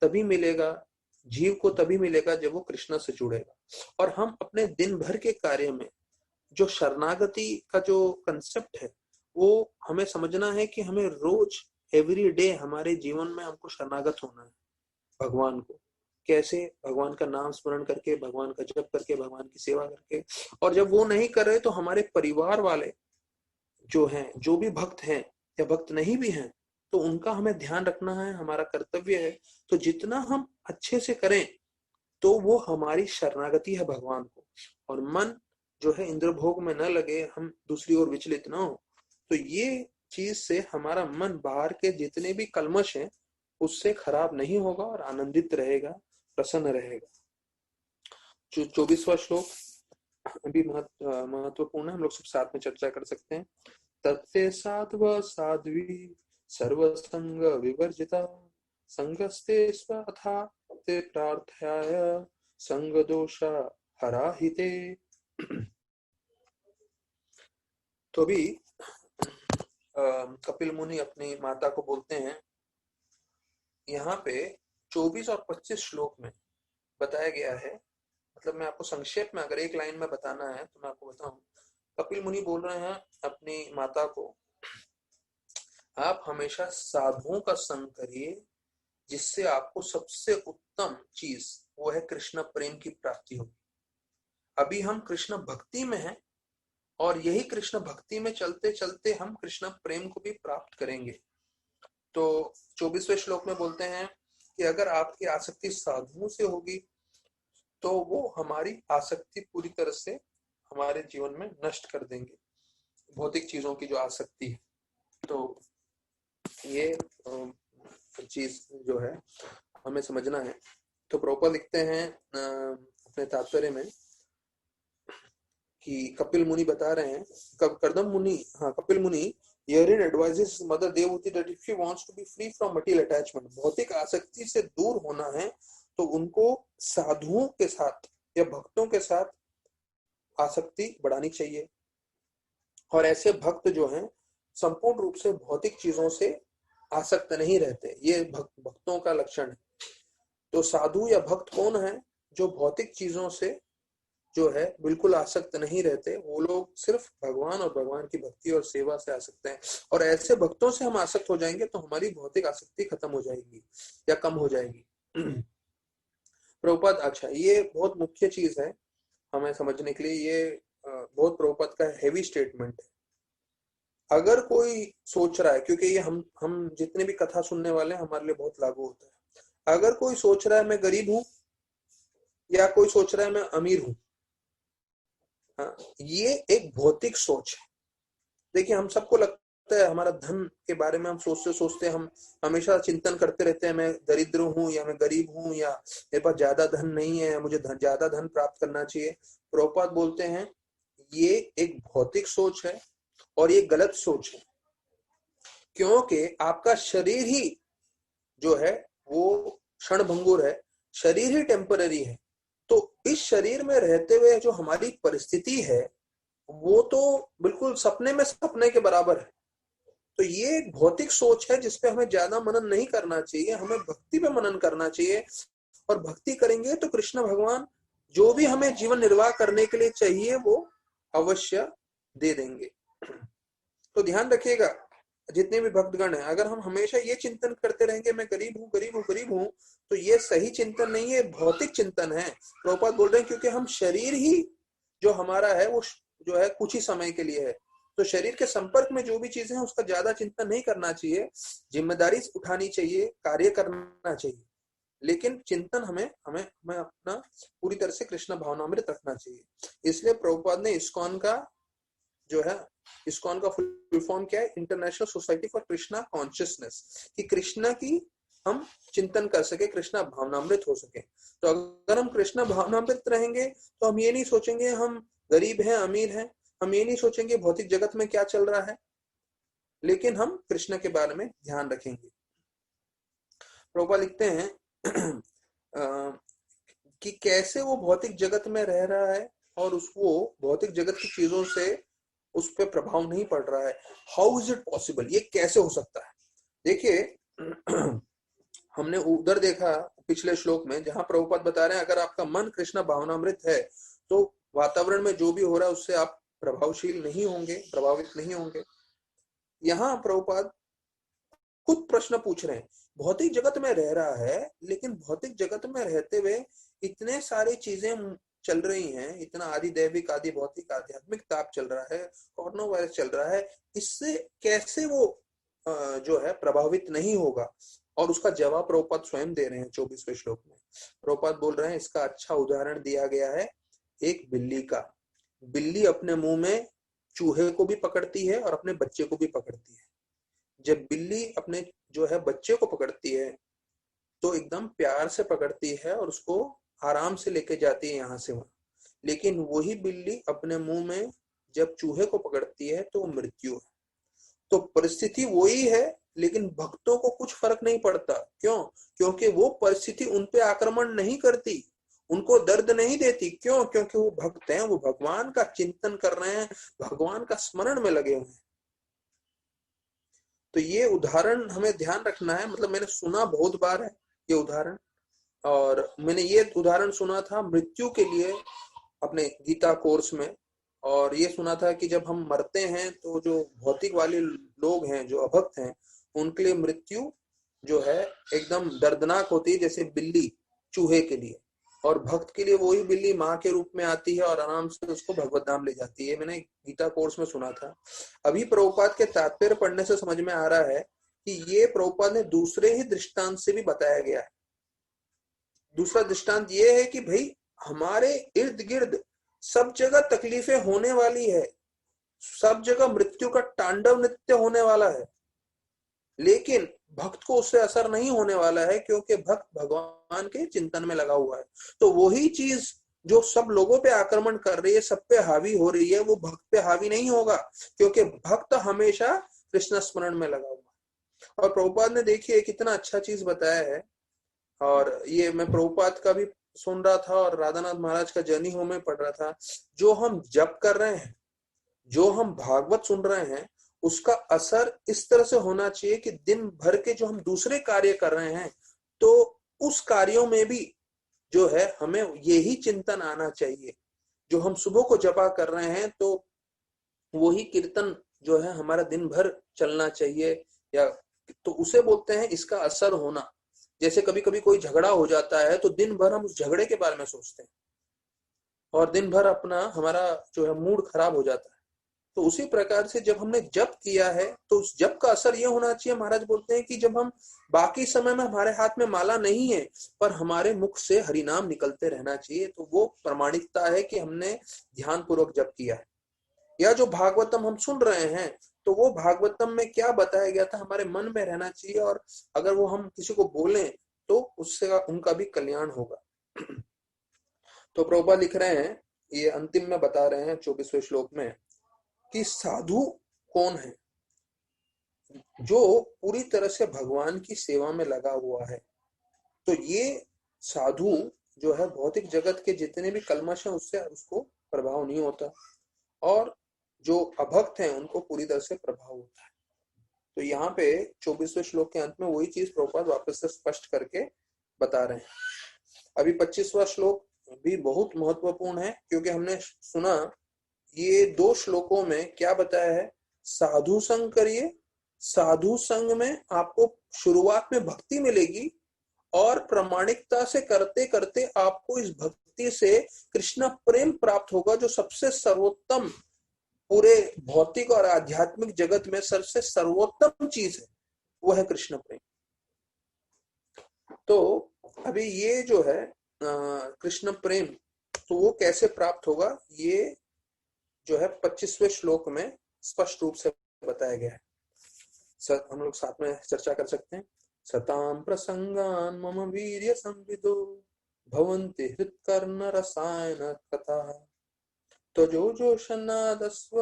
तभी मिलेगा, जीव को तभी मिलेगा जब वो कृष्ण से जुड़ेगा। और हम अपने दिन भर के कार्य में जो शरणागति का जो कंसेप्ट है, वो हमें समझना है कि हमें रोज एवरी डे हमारे जीवन में हमको शरणागत होना है भगवान को। कैसे? भगवान का नाम स्मरण करके, भगवान का जप करके, भगवान की सेवा करके। और जब वो नहीं कर रहे तो हमारे परिवार वाले जो हैं, जो भी भक्त हैं या भक्त नहीं भी हैं, तो उनका हमें ध्यान रखना है, हमारा कर्तव्य है। तो जितना हम अच्छे से करें तो वो हमारी शरणागति है भगवान को। और मन जो है इंद्र भोग में न लगे, हम दूसरी ओर विचलित ना हो। तो ये चीज से हमारा मन बाहर के जितने भी कल्मश हैं उससे खराब नहीं होगा और आनंदित रहेगा, प्रसन्न रहेगा। जो 24वां श्लोक अभी महत्वपूर्ण है, हम लोग सब साथ में चर्चा कर सकते हैं। तत्ते साध्व साध्वी सर्वसंग विवर्जिता संगस्ते स्वथा ते प्रार्थयाय संग दोष हराहिते। तो भी कपिल मुनि अपनी माता को बोलते हैं, यहाँ पे 24 और 25 श्लोक में बताया गया है। मतलब मैं आपको संक्षेप में अगर एक लाइन में बताना है तो मैं आपको बताऊं, कपिल मुनि बोल रहे हैं अपनी माता को, आप हमेशा साधुओं का संग करिए, जिससे आपको सबसे उत्तम चीज वो है कृष्ण प्रेम की प्राप्ति होगी। अभी हम कृष्ण भक्ति में हैं और यही कृष्ण भक्ति में चलते चलते हम कृष्ण प्रेम को भी प्राप्त करेंगे। तो 24वें श्लोक में बोलते हैं कि अगर आपकी आसक्ति साधुओं से होगी तो वो हमारी आसक्ति पूरी तरह से हमारे जीवन में नष्ट कर देंगे, भौतिक चीजों की जो आसक्ति है। तो ये चीज जो है हमें समझना है। तो प्रभुपाद लिखते हैं अपने तात्पर्य में कि कपिल मुनि बता रहे हैं, कपिल मुनि herein advises mother Devhuti that if she wants to be free from material attachment, भौतिक आसक्ति से दूर होना है तो उनको साधुओं के साथ या भक्तों के साथ आसक्ति बढ़ानी चाहिए। और ऐसे भक्त जो हैं संपूर्ण रूप से भौतिक चीजों से आसक्त नहीं रहते, ये भक्तों का लक्षण है। तो साधु या भक्त कौन है? जो भौतिक चीजों से जो है बिल्कुल आसक्त नहीं रहते, वो लोग सिर्फ भगवान और भगवान की भक्ति और सेवा से आसक्त हैं। और ऐसे भक्तों से हम आसक्त हो जाएंगे तो हमारी भौतिक आसक्ति खत्म हो जाएगी या कम हो जाएगी। प्रभुपाद, अच्छा ये बहुत मुख्य चीज है हमें समझने के लिए, ये बहुत प्रभुपाद का हेवी स्टेटमेंट है। अगर कोई सोच रहा है, क्योंकि ये हम जितने भी कथा सुनने वाले हैं हमारे लिए बहुत लागू होता है। अगर कोई सोच रहा है मैं गरीब हूं या कोई सोच रहा है मैं अमीर हूं, ये एक भौतिक सोच है। देखिए, हम सबको लगता है, हमारा धन के बारे में हम सोचते सोचते हम हमेशा चिंतन करते रहते हैं, मैं दरिद्र हूं या मैं गरीब हूं या मेरे पास ज्यादा धन नहीं है, मुझे ज्यादा धन प्राप्त करना चाहिए। प्रभुपाद बोलते हैं ये एक भौतिक सोच है और ये गलत सोच है। क्योंकि आपका शरीर ही जो है वो क्षणभंगुर है, शरीर ही टेम्पररी है। तो इस शरीर में रहते हुए जो हमारी परिस्थिति है वो तो बिल्कुल सपने में सपने के बराबर है। तो ये एक भौतिक सोच है जिसपे हमें ज्यादा मनन नहीं करना चाहिए, हमें भक्ति पे मनन करना चाहिए। और भक्ति करेंगे तो कृष्ण भगवान जो भी हमें जीवन निर्वाह करने के लिए चाहिए वो अवश्य दे देंगे। तो ध्यान रखिएगा, जितने भी भक्तगण हैं, अगर हम हमेशा ये चिंतन करते रहेंगे मैं गरीब हूँ गरीब हूँ गरीब हूँ, तो ये सही चिंतन नहीं है, भौतिक चिंतन है। प्रभुपाद बोल रहे हैं क्योंकि हम शरीर ही जो हमारा है वो जो है कुछ ही समय के लिए है। तो शरीर के संपर्क में जो भी चीजें हैं उसका ज्यादा चिंतन नहीं करना चाहिए, जिम्मेदारी उठानी चाहिए, कार्य करना चाहिए, लेकिन चिंतन हमें हमें हमें अपना पूरी तरह से कृष्ण भावनामृत रखना चाहिए। इसलिए प्रभुपाद ने इस्कॉन का जो है, इस्कॉन का फुल फॉर्म क्या है, international society for Krishna consciousness, कि कृष्णा की हम चिंतन कर सके, कृष्णा भावनामृत हो सके। तो अगर हम कृष्णा भावनामृत रहेंगे तो हम ये नहीं सोचेंगे हम गरीब हैं अमीर हैं, हम ये नहीं सोचेंगे भौतिक जगत में क्या चल रहा है, लेकिन हम कृष्ण के बारे में ध्यान रखेंगे। प्रभुपाद लिखते हैं कि कैसे वो भौतिक जगत में रह रहा है और उसको भौतिक जगत की चीजों से उस पर प्रभाव नहीं पड़ रहा है। हाउ इज इट पॉसिबल, ये कैसे हो सकता है। देखिए हमने उधर देखा पिछले श्लोक में जहां प्रभुपाद बता रहे हैं अगर आपका मन कृष्ण भावनामृत है तो वातावरण में जो भी हो रहा है उससे आप प्रभावशील नहीं होंगे, प्रभावित नहीं होंगे। यहाँ प्रभुपाद खुद प्रश्न पूछ रहे हैं, भौतिक जगत में रह रहा है लेकिन भौतिक जगत में रहते हुए इतने सारी चीजें चल रही हैं, इतना आदि दैविक आदि भौतिक आध्यात्मिक ताप चल रहा है, कोरोना वायरस चल रहा है, इससे कैसे वो जो है प्रभावित नहीं होगा। और उसका जवाब प्रभुपाद स्वयं दे रहे हैं 24वें श्लोक में। प्रभुपाद बोल रहे हैं इसका अच्छा उदाहरण दिया गया है एक बिल्ली का। बिल्ली अपने मुंह में चूहे को भी पकड़ती है और अपने बच्चे को भी पकड़ती है। जब बिल्ली अपने जो है बच्चे को पकड़ती है तो एकदम प्यार से पकड़ती है और उसको आराम से लेके जाती है यहाँ से वहां। लेकिन वही बिल्ली अपने मुंह में जब चूहे को पकड़ती है तो मृत्यु है। तो परिस्थिति वही है लेकिन भक्तों को कुछ फर्क नहीं पड़ता। क्यों? क्योंकि वो परिस्थिति उन पे आक्रमण नहीं करती, उनको दर्द नहीं देती। क्यों? क्योंकि वो भक्त हैं, वो भगवान का चिंतन कर रहे हैं, भगवान का स्मरण में लगे हुए हैं। तो ये उदाहरण हमें ध्यान रखना है। मतलब मैंने सुना बहुत बार है ये उदाहरण, और मैंने ये उदाहरण सुना था मृत्यु के लिए अपने गीता कोर्स में। और ये सुना था कि जब हम मरते हैं तो जो भौतिक वाले लोग हैं जो अभक्त हैं उनके लिए मृत्यु जो है एकदम दर्दनाक होती है, जैसे बिल्ली चूहे के लिए, और भक्त के लिए वही बिल्ली माँ के रूप में आती है और आराम से उसको भगवत धाम ले जाती है। मैंने गीता कोर्स में सुना था। अभी प्रभुपाद के तात्पर्य पढ़ने से समझ में आ रहा है कि ये प्रभुपाद ने दूसरे ही दृष्टांत से भी बताया गया है। दूसरा दृष्टांत ये है कि भाई हमारे इर्द गिर्द सब जगह तकलीफें होने वाली है, सब जगह मृत्यु का तांडव नृत्य होने वाला है, लेकिन भक्त को उससे असर नहीं होने वाला है क्योंकि भक्त भगवान के चिंतन में लगा हुआ है। तो वही चीज जो सब लोगों पे आक्रमण कर रही है, सब पे हावी हो रही है, वो भक्त पे हावी नहीं होगा क्योंकि भक्त हमेशा कृष्ण स्मरण में लगा हुआ है। और प्रभुपाद ने देखिए कितना अच्छा चीज बताया है। और ये मैं प्रभुपाद का भी सुन रहा था और राधानाथ महाराज का जर्नी होम में पढ़ रहा था। जो हम जप कर रहे हैं, जो हम भागवत सुन रहे हैं, उसका असर इस तरह से होना चाहिए कि दिन भर के जो हम दूसरे कार्य कर रहे हैं तो उस कार्यों में भी जो है हमें यही चिंतन आना चाहिए। जो हम सुबह को जपा कर रहे हैं तो वही कीर्तन जो है हमारा दिन भर चलना चाहिए, या तो उसे बोलते हैं इसका असर होना। जैसे कभी कभी कोई झगड़ा हो जाता है तो दिन भर हम उस झगड़े के बारे में सोचते हैं और दिन भर अपना हमारा जो है मूड खराब हो जाता है। तो उसी प्रकार से जब हमने जप किया है तो उस जप का असर ये होना चाहिए। महाराज बोलते हैं कि जब हम बाकी समय में हमारे हाथ में माला नहीं है पर हमारे मुख से हरिनाम निकलते रहना चाहिए, तो वो प्रमाणिकता है कि हमने ध्यान पूर्वक जप किया है। या जो भागवतम हम सुन रहे हैं तो वो भागवतम में क्या बताया गया था हमारे मन में रहना चाहिए, और अगर वो हम किसी को बोलें तो उससे उनका भी कल्याण होगा। तो प्रभुपाद लिख रहे हैं, ये अंतिम में बता रहे हैं 24वें श्लोक में कि साधु कौन है। जो पूरी तरह से भगवान की सेवा में लगा हुआ है, तो ये साधु जो है भौतिक जगत के जितने भी कल्मश हैं उससे उसको प्रभाव नहीं होता, और जो अभक्त हैं उनको पूरी तरह से प्रभाव होता है। तो यहाँ पे 24वें श्लोक के अंत में वही चीज प्रभुपाद वापस से स्पष्ट करके बता रहे हैं। अभी 25वां श्लोक भी बहुत महत्वपूर्ण है, क्योंकि हमने सुना ये 2 श्लोकों में क्या बताया है, साधु संग करिए, साधु संग में आपको शुरुआत में भक्ति मिलेगी, और प्रामाणिकता से करते करते आपको इस भक्ति से कृष्ण प्रेम प्राप्त होगा, जो सबसे सर्वोत्तम पूरे भौतिक और आध्यात्मिक जगत में सबसे सर्वोत्तम चीज है, वो है कृष्ण प्रेम। तो अभी ये जो है कृष्ण प्रेम, तो वो कैसे प्राप्त होगा, ये जो है 25वें श्लोक में स्पष्ट रूप से बताया गया है। हम लोग साथ में चर्चा कर सकते हैं। सताम प्रसंगान मम वीर्य संविदो भवन्ति हृत्कर्ण रसायन कथा तो जो शनादस्व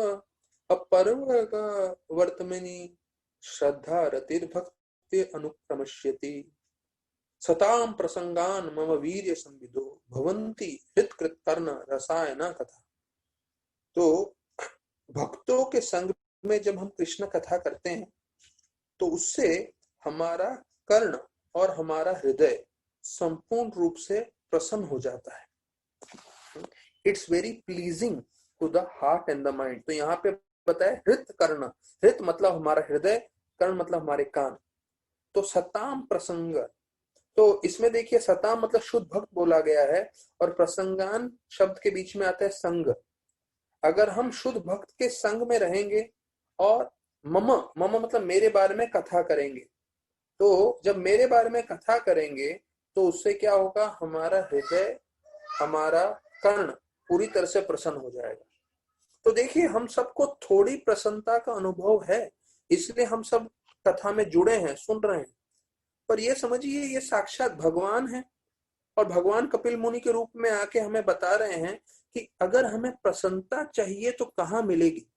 अपर्वग वर्तमनि श्रद्धा रतिर्भक्ति अनुक्रमश्यति सताम प्रसंगान मम वीर्य संविदो भवन्ति हृत्कर्ण रसायन कथा। तो भक्तों के संग में जब हम कृष्ण कथा करते हैं तो उससे हमारा कर्ण और हमारा हृदय संपूर्ण रूप से प्रसन्न हो जाता है। It's very pleasing to the heart and the mind. तो यहाँ पे बताया हृत कर्ण, हृत मतलब हमारा हृदय, कर्ण मतलब हमारे कान। तो सताम प्रसंग, तो इसमें देखिए सताम मतलब शुद्ध भक्त बोला गया है, और प्रसंगान शब्द के बीच में आता है संग। अगर हम शुद्ध भक्त के संग में रहेंगे और मम मम मतलब मेरे बारे में कथा करेंगे, तो जब मेरे बारे में कथा करेंगे तो उससे क्या होगा, हमारा हृदय हमारा कर्ण पूरी तरह से प्रसन्न हो जाएगा। तो देखिए हम सबको थोड़ी प्रसन्नता का अनुभव है, इसलिए हम सब कथा में जुड़े हैं, सुन रहे हैं, पर ये समझिए ये साक्षात भगवान है, और भगवान कपिल मुनि के रूप में आके हमें बता रहे हैं कि अगर हमें प्रसन्नता चाहिए तो कहाँ मिलेगी।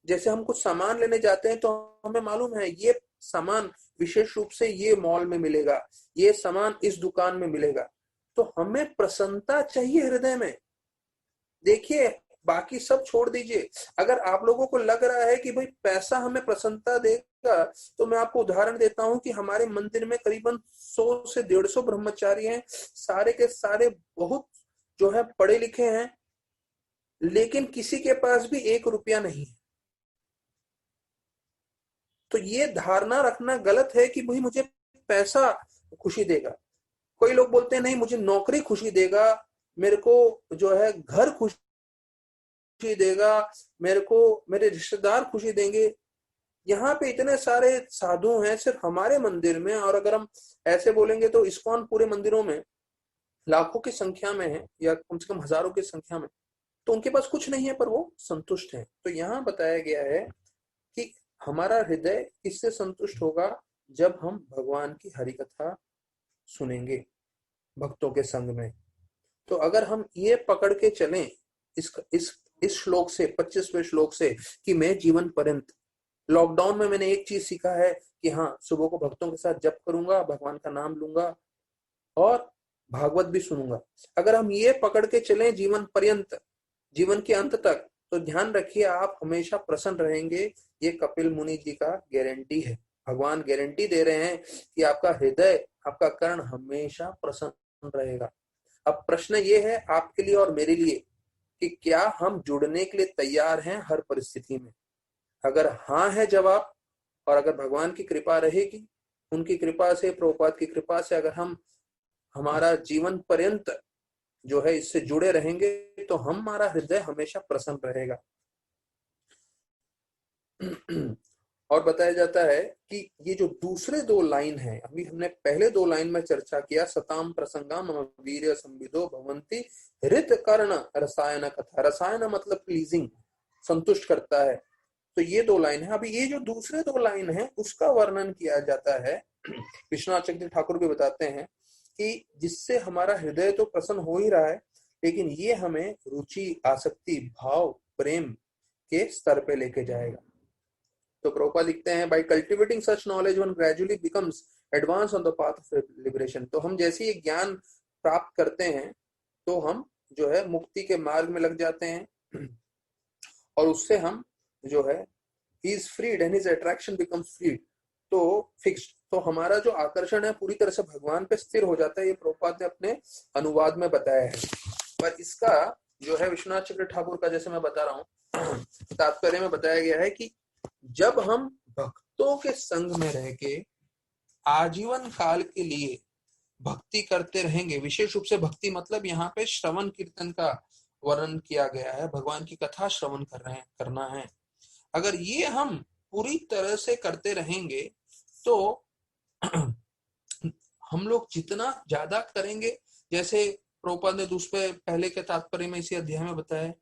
जैसे हम कुछ सामान लेने जाते हैं तो हमें मालूम है ये सामान विशेष रूप से ये मॉल में मिलेगा, ये सामान इस दुकान में मिलेगा, तो हमें प्रसन्नता चाहिए हृदय में। देखिए बाकी सब छोड़ दीजिए, अगर आप लोगों को लग रहा है कि भाई पैसा हमें प्रसन्नता देगा, तो मैं आपको उदाहरण देता हूं कि हमारे मंदिर में करीबन 100 से 150 ब्रह्मचारी हैं, सारे के सारे बहुत जो है पढ़े लिखे हैं, लेकिन किसी के पास भी 1 रुपया नहीं है। तो ये धारणा रखना गलत है कि भाई मुझे पैसा खुशी देगा। कोई लोग बोलते हैं नहीं मुझे नौकरी खुशी देगा, मेरे को जो है घर खुशी देगा, मेरे को मेरे रिश्तेदार खुशी देंगे। यहाँ पे इतने सारे साधु हैं सिर्फ हमारे मंदिर में, और अगर हम ऐसे बोलेंगे तो इस्कॉन पूरे मंदिरों में लाखों की संख्या में है, या कम से कम हजारों की संख्या में, तो उनके पास कुछ नहीं है पर वो संतुष्ट हैं। तो यहाँ बताया गया है कि हमारा हृदय किससे संतुष्ट होगा, जब हम भगवान की हरि कथा सुनेंगे भक्तों के संग में। तो अगर हम ये पकड़ के चलें इस श्लोक से, 25वें श्लोक से, कि मैं जीवन पर्यंत, लॉकडाउन में मैंने एक चीज सीखा है कि हाँ सुबह को भक्तों के साथ जप करूंगा, भगवान का नाम लूंगा और भागवत भी सुनूंगा। अगर हम ये पकड़ के चलें जीवन पर्यंत, जीवन के अंत तक, तो ध्यान रखिए आप हमेशा प्रसन्न रहेंगे। ये कपिल मुनि जी का गारंटी है, भगवान गारंटी दे रहे हैं कि आपका हृदय, आपका कर्ण हमेशा प्रसन्न रहेगा। अब प्रश्न ये है आपके लिए और मेरे लिए कि क्या हम जुड़ने के लिए तैयार हैं हर परिस्थिति में। अगर हाँ है जवाब, और अगर भगवान की कृपा रहेगी, उनकी कृपा से, प्रभुपाद की कृपा से अगर हम हमारा जीवन पर्यंत जो है इससे जुड़े रहेंगे, तो हमारा हृदय हमेशा प्रसन्न रहेगा। और बताया जाता है कि ये जो दूसरे 2 लाइन है, अभी हमने पहले 2 लाइन में चर्चा किया, सताम प्रसंगा मम वीर्य संविदो भवन्ति हृत कर्ण रसायन कथा। रसायन मतलब प्लीजिंग, संतुष्ट करता है। तो ये 2 लाइन है। अभी ये जो दूसरे 2 लाइन है उसका वर्णन किया जाता है। विश्वनाथ चक्रवर्ती ठाकुर भी बताते हैं कि जिससे हमारा हृदय तो प्रसन्न हो ही रहा है, लेकिन ये हमें रुचि, आसक्ति, भाव, प्रेम के स्तर पे लेके जाएगा। तो प्रभुपाद लिखते हैं, by cultivating such knowledge one gradually becomes advanced on the path of liberation. तो हम जैसे ही ज्ञान प्राप्त करते हैं तो हम जो है मुक्ति के मार्ग में लग जाते हैं, और उससे हम जो है he is freed and his attraction becomes freed, तो फिक्स्ड, तो हमारा जो आकर्षण है पूरी तरह से भगवान पे स्थिर हो जाता है। ये प्रभुपाद ने अपने अनुवाद में बताया है। पर इसका जो है विश्वनाथ चक्र ठाकुर का, जैसे मैं बता रहा हूँ, तात्पर्य में बताया गया है कि जब हम भक्तों के संग में रह के आजीवन काल के लिए भक्ति करते रहेंगे, विशेष रूप से भक्ति मतलब यहाँ पे श्रवण कीर्तन का वर्णन किया गया है, भगवान की कथा श्रवण करना है। अगर ये हम पूरी तरह से करते रहेंगे तो हम लोग जितना ज्यादा करेंगे, जैसे प्रभुपाद ने दूसरे पहले के तात्पर्य में इसी अध्याय में बताया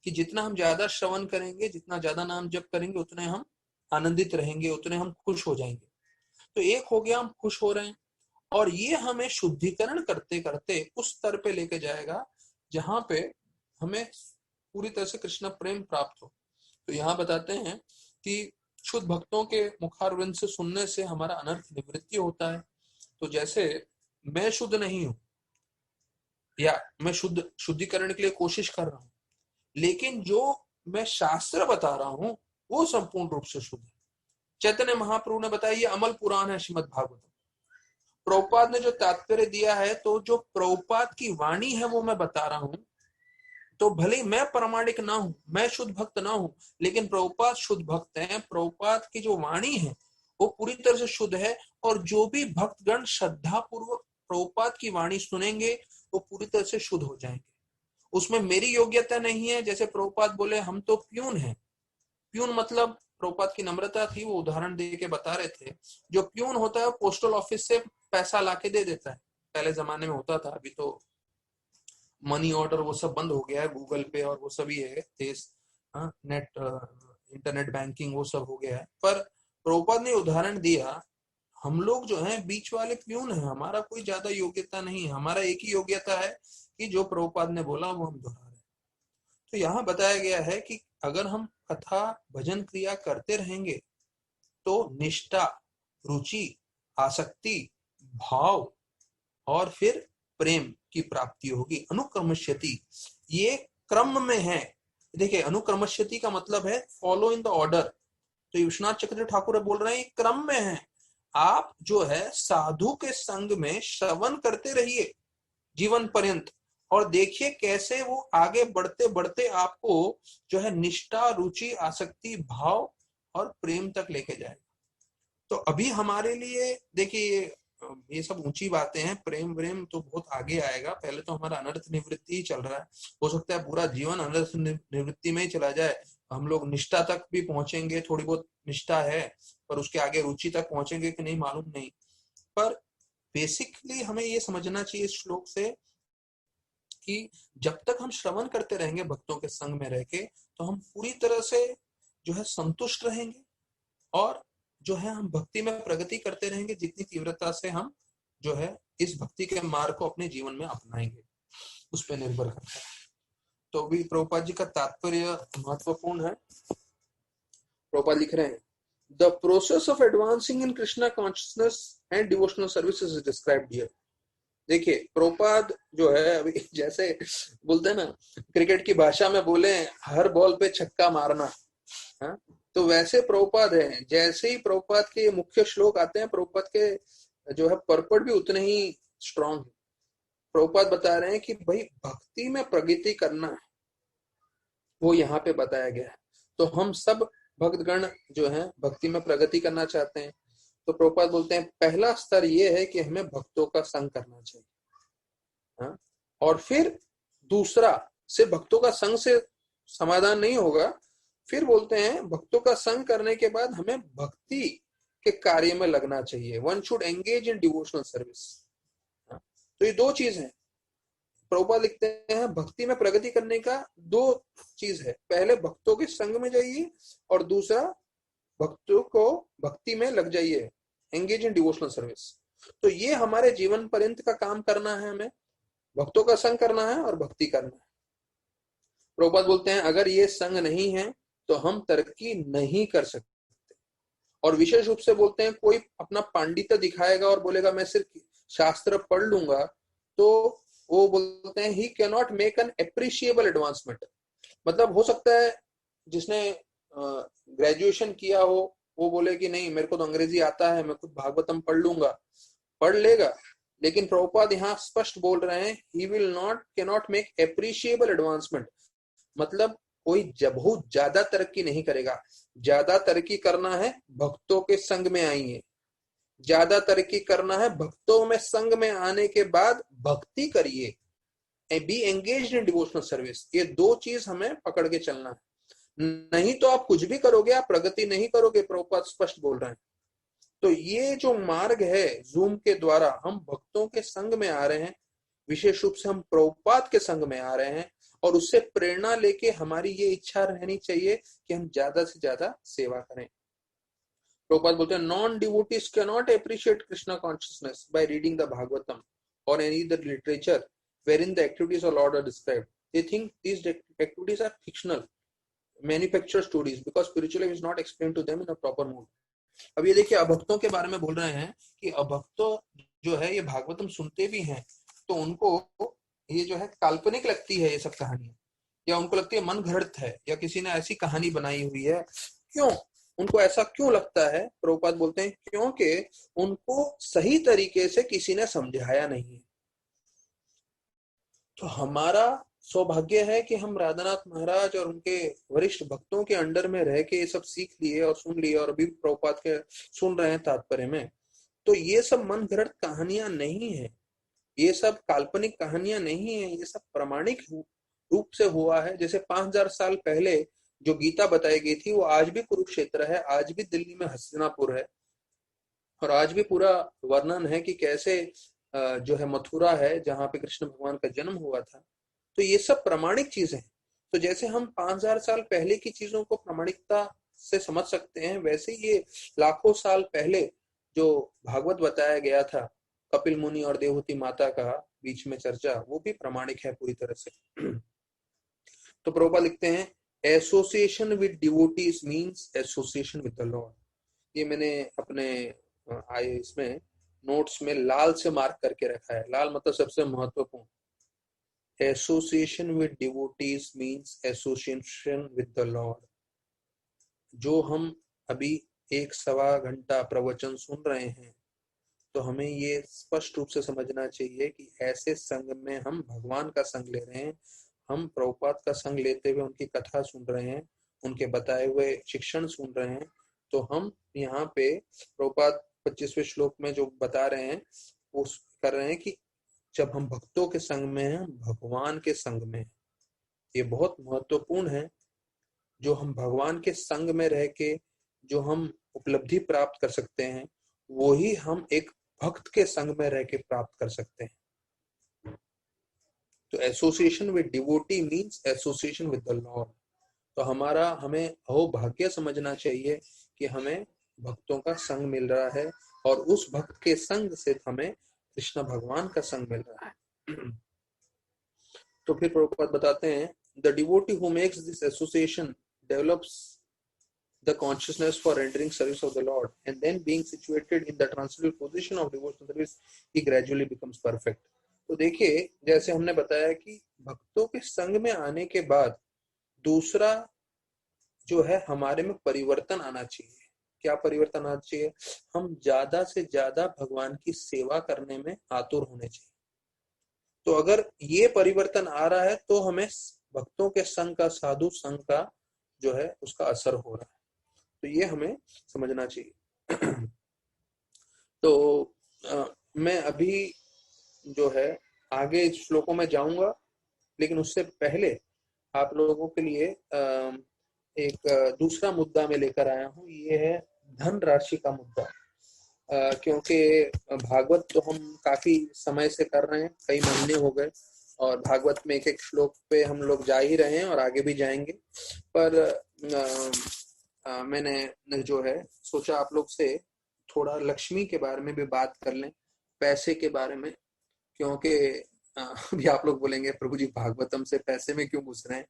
कि जितना हम ज्यादा श्रवण करेंगे, जितना ज्यादा नाम जप करेंगे, उतने हम आनंदित रहेंगे, उतने हम खुश हो जाएंगे। तो एक हो गया हम खुश हो रहे हैं, और ये हमें शुद्धिकरण करते करते उस स्तर पे लेके जाएगा जहां पे हमें पूरी तरह से कृष्ण प्रेम प्राप्त हो। तो यहाँ बताते हैं कि शुद्ध भक्तों के मुखारविंद से सुनने से हमारा अनर्थ निवृत्ति होता है। तो जैसे मैं शुद्ध नहीं हूं, या मैं शुद्धिकरण के लिए कोशिश कर रहा हूं, लेकिन जो मैं शास्त्र बता रहा हूं वो संपूर्ण रूप से शुद्ध है। चैतन्य महाप्रभु ने बताया, ये अमल पुराण है श्रीमद् भागवतम। प्रभुपाद ने जो तात्पर्य दिया है, तो जो प्रभुपाद की वाणी है वो मैं बता रहा हूं, तो भले मैं प्रामाणिक ना हूं, मैं शुद्ध भक्त ना हूं, लेकिन प्रभुपाद शुद्ध भक्त हैं। प्रभुपाद की जो वाणी है वो पूरी तरह से शुद्ध है, और जो भी भक्तगण श्रद्धा पूर्वक प्रभुपाद की वाणी सुनेंगे वो पूरी तरह से शुद्ध हो जाएंगे। उसमें मेरी योग्यता नहीं है। जैसे प्रभुपाद बोले हम तो प्यून हैं, प्यून मतलब प्रभुपाद की नम्रता थी, वो उदाहरण दे के बता रहे थे, जो प्यून होता है पोस्टल ऑफिस से पैसा लाके दे देता है, पहले जमाने में होता था, अभी तो मनी ऑर्डर वो सब बंद हो गया है, गूगल पे और वो सभी है, नेट इंटरनेट बैंकिंग वो सब हो गया है। पर प्रभुपाद ने उदाहरण दिया, हम लोग जो हैं बीच वाले प्यून हैं, हमारा कोई ज्यादा योग्यता नहीं है, हमारा एक ही योग्यता है कि जो प्रभुपाद ने बोला वो हम दोहरा रहे। तो यहाँ बताया गया है कि अगर हम कथा भजन क्रिया करते रहेंगे तो निष्ठा, रुचि, आसक्ति, भाव और फिर प्रेम की प्राप्ति होगी। अनुक्रमश्यति, ये क्रम में है। देखिए, अनुक्रमश्यति का मतलब है फॉलो इन द ऑर्डर। तो विश्वनाथ चक्रवर्ती ठाकुर बोल रहे हैं क्रम में है। आप जो है साधु के संग में श्रवण करते रहिए जीवन पर्यंत, और देखिए कैसे वो आगे बढ़ते बढ़ते आपको जो है निष्ठा, रुचि, आसक्ति, भाव और प्रेम तक लेके जाएगा। तो अभी हमारे लिए देखिए ये सब ऊंची बातें हैं, प्रेम व्रेम तो बहुत आगे आएगा। पहले तो हमारा अनर्थ निवृत्ति ही चल रहा है, हो सकता है पूरा जीवन अनर्थ निवृत्ति में ही चला जाए। हम लोग निष्ठा तक भी पहुंचेंगे, थोड़ी बहुत निष्ठा है, पर उसके आगे रुचि तक पहुंचेंगे कि नहीं मालूम नहीं। पर बेसिकली हमें ये समझना चाहिए इस श्लोक से कि जब तक हम श्रवण करते रहेंगे भक्तों के संग में रह के, तो हम पूरी तरह से जो है संतुष्ट रहेंगे, और जो है हम भक्ति में प्रगति करते रहेंगे जितनी तीव्रता से हम जो है इस भक्ति के मार्ग को अपने जीवन में अपनाएंगे, उस पर निर्भर करता है। तो भी प्रभुपाद जी का तात्पर्य महत्वपूर्ण है। प्रभुपाद लिख रहे हैं, the process of advancing in Krishna consciousness and devotional services is described here. देखिए, प्रभुपाद जो है अभी जैसे बोलते हैं ना, क्रिकेट की भाषा में बोले हर बॉल पे छक्का मारना, हाँ, तो वैसे प्रभुपाद है। जैसे ही प्रभुपाद के मुख्य श्लोक आते हैं, प्रभुपाद के जो है पर्पट भी उतने ही स्ट्रांग है। प्रभुपाद बता रहे हैं कि भाई भक्ति में प्रगति करना है, वो यहाँ पे बताया गया है। तो हम सब भक्तगण जो है भक्ति में प्रगति करना चाहते हैं, तो प्रभुपाद बोलते हैं पहला स्तर ये है कि हमें भक्तों का संग करना चाहिए, हाँ? और फिर दूसरा से भक्तों का संग से समाधान नहीं होगा, फिर बोलते हैं भक्तों का संग करने के बाद हमें भक्ति के कार्य में लगना चाहिए। One should engage in devotional service. तो ये दो चीज है। प्रभुपाद लिखते हैं भक्ति में प्रगति करने का दो चीज है, पहले भक्तों के संग में जाइए, और दूसरा भक्तों को भक्ति में लग जाइए, एंगेज इन डिवोशनल सर्विस। तो ये हमारे जीवन पर्यंत का काम करना है, हमें भक्तों का संग करना है और भक्ति करना है। प्रभुपाद बोलते हैं अगर ये संग नहीं है तो हम तरक्की नहीं कर सकते। और विशेष रूप से बोलते हैं कोई अपना पांडित्य दिखाएगा और बोलेगा मैं सिर्फ शास्त्र पढ़ लूंगा, तो वो बोलते हैं he can not make an appreciable advancement. मतलब हो सकता है जिसने ग्रेजुएशन किया हो वो बोले कि नहीं मेरे को तो अंग्रेजी आता है, मैं खुद भागवतम पढ़ लूंगा, पढ़ लेगा, लेकिन प्रभुपाद यहाँ स्पष्ट बोल रहे हैं he will not can not make appreciable advancement. मतलब कोई बहुत ज्यादा तरक्की नहीं करेगा। ज्यादा तरक्की करना है भक्तों के संग में आइए, ज्यादा तरक्की करना है भक्तों में संग में आने के बाद भक्ति करिए, be engaged in devotional service. ये दो चीज हमें पकड़ के चलना है, नहीं तो आप कुछ भी करोगे आप प्रगति नहीं करोगे, प्रभुपाद स्पष्ट बोल रहे हैं। तो ये जो मार्ग है जूम के द्वारा हम भक्तों के संग में आ रहे हैं, विशेष रूप से हम प्रभुपाद के संग में आ रहे हैं, और उससे प्रेरणा लेके हमारी ये इच्छा रहनी चाहिए कि हम ज्यादा से ज्यादा सेवा करें। प्रभुपाद बोलते हैं non devotees cannot appreciate Krishna consciousness by reading the Bhagavatam और any other literature wherein the activities of Lord are described. They think these activities are fictional, manufactured stories, because spiritual life is not explained to them in a proper mood. अब ये देखिए अभक्तों के बारे में बोल रहे हैं कि अभक्तों जो है ये भागवतम सुनते भी हैं तो उनको ये जो है काल्पनिक लगती है ये सब कहानी, या उनको लगती है मन घड़त है या किसी ने ऐसी कहानी बनाई हुई है। क्यों उनको ऐसा क्यों लगता है? प्रभुपाद बोलते हैं क्योंकि उनको सही तरीके से किसी ने समझाया नहीं है। तो हमारा सौभाग्य है कि हम राधानाथ महाराज और उनके वरिष्ठ भक्तों के अंडर में रह के ये सब सीख लिए और सुन लिए और अभी प्रभुपाद के सुन रहे हैं तात्पर्य में। तो ये सब मन घड़त कहानियां नहीं है, ये सब काल्पनिक कहानियां नहीं है, ये सब प्रामाणिक रूप से हुआ है। जैसे 5000 साल पहले जो गीता बताई गई थी वो आज भी कुरुक्षेत्र है, आज भी दिल्ली में हस्तिनापुर है, और आज भी पूरा वर्णन है कि कैसे जो है मथुरा है जहाँ पे कृष्ण भगवान का जन्म हुआ था। तो ये सब प्रामाणिक चीजें हैं। तो जैसे हम 5000 साल पहले की चीजों को प्रामाणिकता से समझ सकते हैं, वैसे ये लाखों साल पहले जो भागवत बताया गया था कपिल मुनि और देवहूति माता का बीच में चर्चा, वो भी प्रामाणिक है पूरी तरह से। तो प्रभुपाद लिखते हैं association with devotees means association with the Lord. ये मैंने अपने इसमें नोट्स में लाल से मार्क करके रखा है। लाल मतलब सबसे महत्वपूर्ण। Association with devotees means association with the Lord. जो हम अभी 1-1.25 घंटा प्रवचन सुन रहे हैं तो हमें ये स्पष्ट रूप से समझना चाहिए कि ऐसे संग में हम भगवान का संग ले रहे हैं, हम प्रभुपाद का संग लेते हुए उनकी कथा सुन रहे हैं, उनके बताए हुए शिक्षण सुन रहे हैं। तो हम यहाँ पे प्रभुपाद 25वें श्लोक में जो बता रहे हैं वो कर रहे हैं कि जब हम भक्तों के संग में हैं, भगवान के संग में हैं। ये बहुत महत्वपूर्ण है। जो हम भगवान के संग में रह के जो हम उपलब्धि प्राप्त कर सकते हैं वो ही हम एक भक्त के संग में रह के प्राप्त कर सकते हैं। तो association with devotee means association with the Lord. तो हमें अहोभाग्य समझना चाहिए कि हमें भक्तों का संग मिल रहा है और उस भक्त के संग से हमें कृष्ण भगवान का संग मिल रहा है। तो फिर प्रभुपाद बताते हैं the devotee who makes this association develops the consciousness for rendering service of the Lord, and then being situated in the transcendental position of devotional service, he gradually becomes perfect. तो देखिए जैसे हमने बताया कि भक्तों के संग में आने के बाद दूसरा जो है हमारे में परिवर्तन आना चाहिए। क्या परिवर्तन आना चाहिए? हम ज्यादा से ज्यादा भगवान की सेवा करने में आतुर होने चाहिए। तो अगर ये परिवर्तन आ रहा है तो हमें भक्तों के संग का, साधु संग का जो है उसका असर हो रहा है। तो ये हमें समझना चाहिए। तो मैं अभी जो है आगे श्लोकों में जाऊंगा, लेकिन उससे पहले आप लोगों के लिए एक दूसरा मुद्दा में लेकर आया हूँ। ये है धन राशि का मुद्दा। क्योंकि भागवत तो हम काफी समय से कर रहे हैं, कई महीने हो गए, और भागवत में एक एक श्लोक पे हम लोग जा ही रहे हैं और आगे भी जाएंगे। पर मैंने जो है सोचा आप लोग से थोड़ा लक्ष्मी के बारे में भी बात कर लें, पैसे के बारे में। क्योंकि अभी आप लोग बोलेंगे प्रभु जी भागवतम से पैसे में क्यों घुस रहे हैं?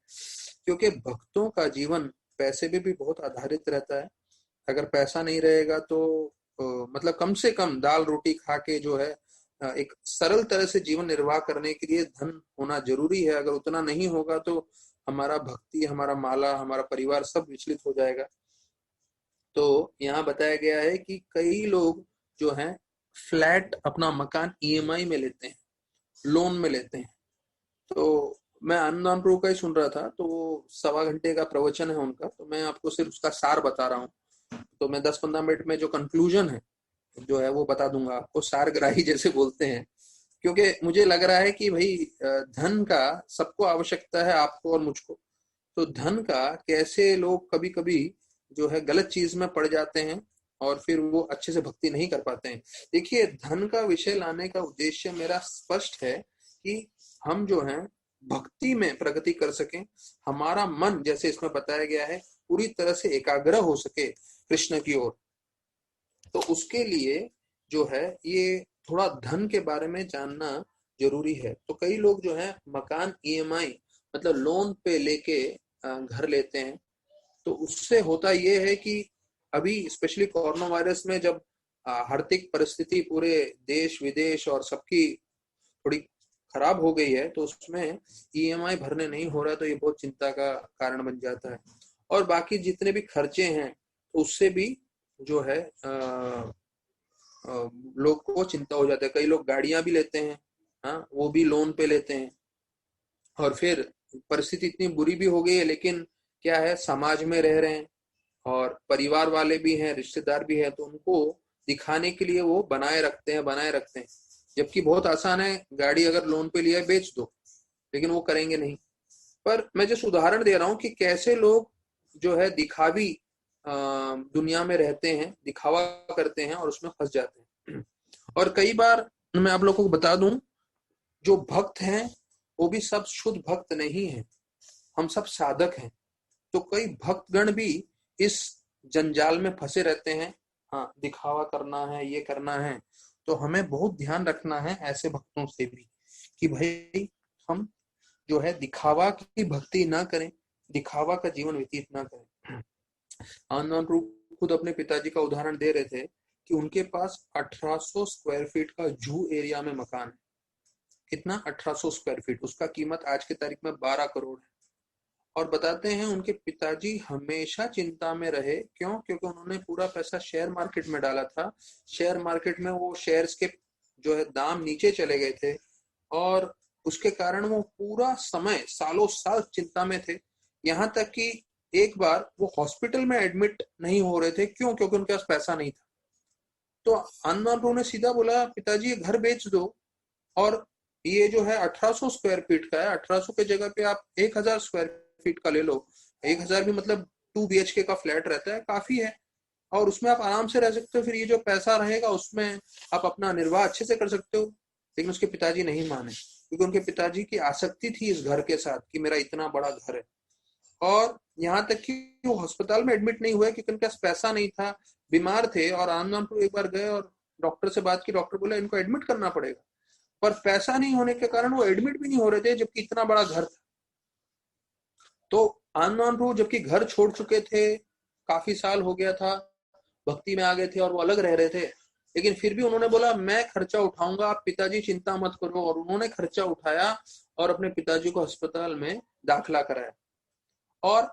क्योंकि भक्तों का जीवन पैसे पे भी बहुत आधारित रहता है। अगर पैसा नहीं रहेगा तो मतलब कम से कम दाल रोटी खा के जो है एक सरल तरह से जीवन निर्वाह करने के लिए धन होना जरूरी है। अगर उतना नहीं होगा तो हमारा भक्ति, हमारा माला, हमारा परिवार सब विचलित हो जाएगा। तो यहाँ बताया गया है कि कई लोग जो हैं फ्लैट अपना मकान ईएमआई में लेते हैं, लोन में लेते हैं। तो मैं अनुदान प्रभु का ही सुन रहा था, तो वो 1.25 घंटे का प्रवचन है उनका, तो मैं आपको सिर्फ उसका सार बता रहा हूँ। तो मैं 10-15 मिनट में जो कंक्लूजन है जो है वो बता दूंगा आपको, सारग्राही जैसे बोलते हैं। क्योंकि मुझे लग रहा है कि भाई धन का सबको आवश्यकता है, आपको और मुझको। तो धन का कैसे लोग कभी कभी जो है गलत चीज में पड़ जाते हैं और फिर वो अच्छे से भक्ति नहीं कर पाते हैं। देखिए, धन का विषय लाने का उद्देश्य मेरा स्पष्ट है कि हम जो है भक्ति में प्रगति कर सकें, हमारा मन जैसे इसमें बताया गया है पूरी तरह से एकाग्र हो सके कृष्ण की ओर। तो उसके लिए जो है ये थोड़ा धन के बारे में जानना जरूरी है। तो कई लोग जो है मकान ईएमआई मतलब लोन पे लेके घर लेते हैं। तो उससे होता ये है कि अभी स्पेशली कोरोना वायरस में जब आर्थिक परिस्थिति पूरे देश विदेश और सबकी थोड़ी खराब हो गई है, तो उसमें ईएमआई भरने नहीं हो रहा है, तो ये बहुत चिंता का कारण बन जाता है। और बाकी जितने भी खर्चे हैं उससे भी जो है लोग को चिंता हो जाता है। कई लोग गाड़ियां भी लेते हैं, हाँ, वो भी लोन पे लेते हैं। और फिर परिस्थिति इतनी बुरी भी हो गई है, लेकिन क्या है, समाज में रह रहे हैं और परिवार वाले भी हैं, रिश्तेदार भी हैं, तो उनको दिखाने के लिए वो बनाए रखते हैं। जबकि बहुत आसान है, गाड़ी अगर लोन पे लिया है बेच दो, लेकिन वो करेंगे नहीं। पर मैं जिस उदाहरण दे रहा हूँ कि कैसे लोग जो है दिखावी दुनिया में रहते हैं, दिखावा करते हैं और उसमें फंस जाते हैं। और कई बार मैं आप लोगों को बता दूं, जो भक्त हैं वो भी सब शुद्ध भक्त नहीं है, हम सब साधक हैं। तो कई भक्तगण भी इस जंजाल में फंसे रहते हैं, हाँ, दिखावा करना है, ये करना है। तो हमें बहुत ध्यान रखना है ऐसे भक्तों से भी कि भाई हम जो है दिखावा की भक्ति ना करें, दिखावा का जीवन व्यतीत ना करें। आनंद रूप खुद अपने पिताजी का उदाहरण दे रहे थे कि उनके पास 1800 स्क्वायर फीट का जू एरिया में मकान है। कितना? 1800 स्क्वायर फीट। उसका कीमत आज की तारीख में 12 करोड़ है। और बताते हैं उनके पिताजी हमेशा चिंता में रहे। क्यों? क्योंकि उन्होंने पूरा पैसा शेयर मार्केट में डाला था। शेयर मार्केट में वो शेयर्स के जो है दाम नीचे चले गए थे और उसके कारण वो पूरा समय सालों साल चिंता में थे। यहाँ तक कि एक बार वो हॉस्पिटल में एडमिट नहीं हो रहे थे। क्यों? क्योंकि उनके पास पैसा नहीं था। तो अनमोल ने सीधा बोला, पिताजी ये घर बेच दो और ये जो है 1800 स्क्वायर फीट का है, 1800 के जगह पे आप 1000 स्क्वायर फीट का ले लो। 1000 भी मतलब 2 BHK का फ्लैट रहता है, काफी है, और उसमें आप आराम से रह सकते हो। फिर ये जो पैसा रहेगा उसमें आप अपना निर्वाह अच्छे से कर सकते हो। लेकिन उसके पिताजी नहीं माने, क्योंकि उनके पिताजी की आसक्ति थी इस घर के साथ कि मेरा इतना बड़ा घर है। और यहाँ तक कि वो अस्पताल में एडमिट नहीं हुए क्योंकि उनके पास पैसा नहीं था, बीमार थे। और आनंदपुर एक बार गए और डॉक्टर से बात की, डॉक्टर बोला इनको एडमिट करना पड़ेगा। पर पैसा नहीं होने के कारण वो एडमिट भी नहीं हो रहे थे, जबकि इतना बड़ा घर था। तो आनंदपुर जबकि घर छोड़ चुके थे, काफी साल हो गया था, भक्ति में आ गए थे और वो अलग रह रहे थे, लेकिन फिर भी उन्होंने बोला मैं खर्चा उठाऊंगा, आप पिताजी चिंता मत करो। और उन्होंने खर्चा उठाया और अपने पिताजी को अस्पताल में दाखिला कराया। और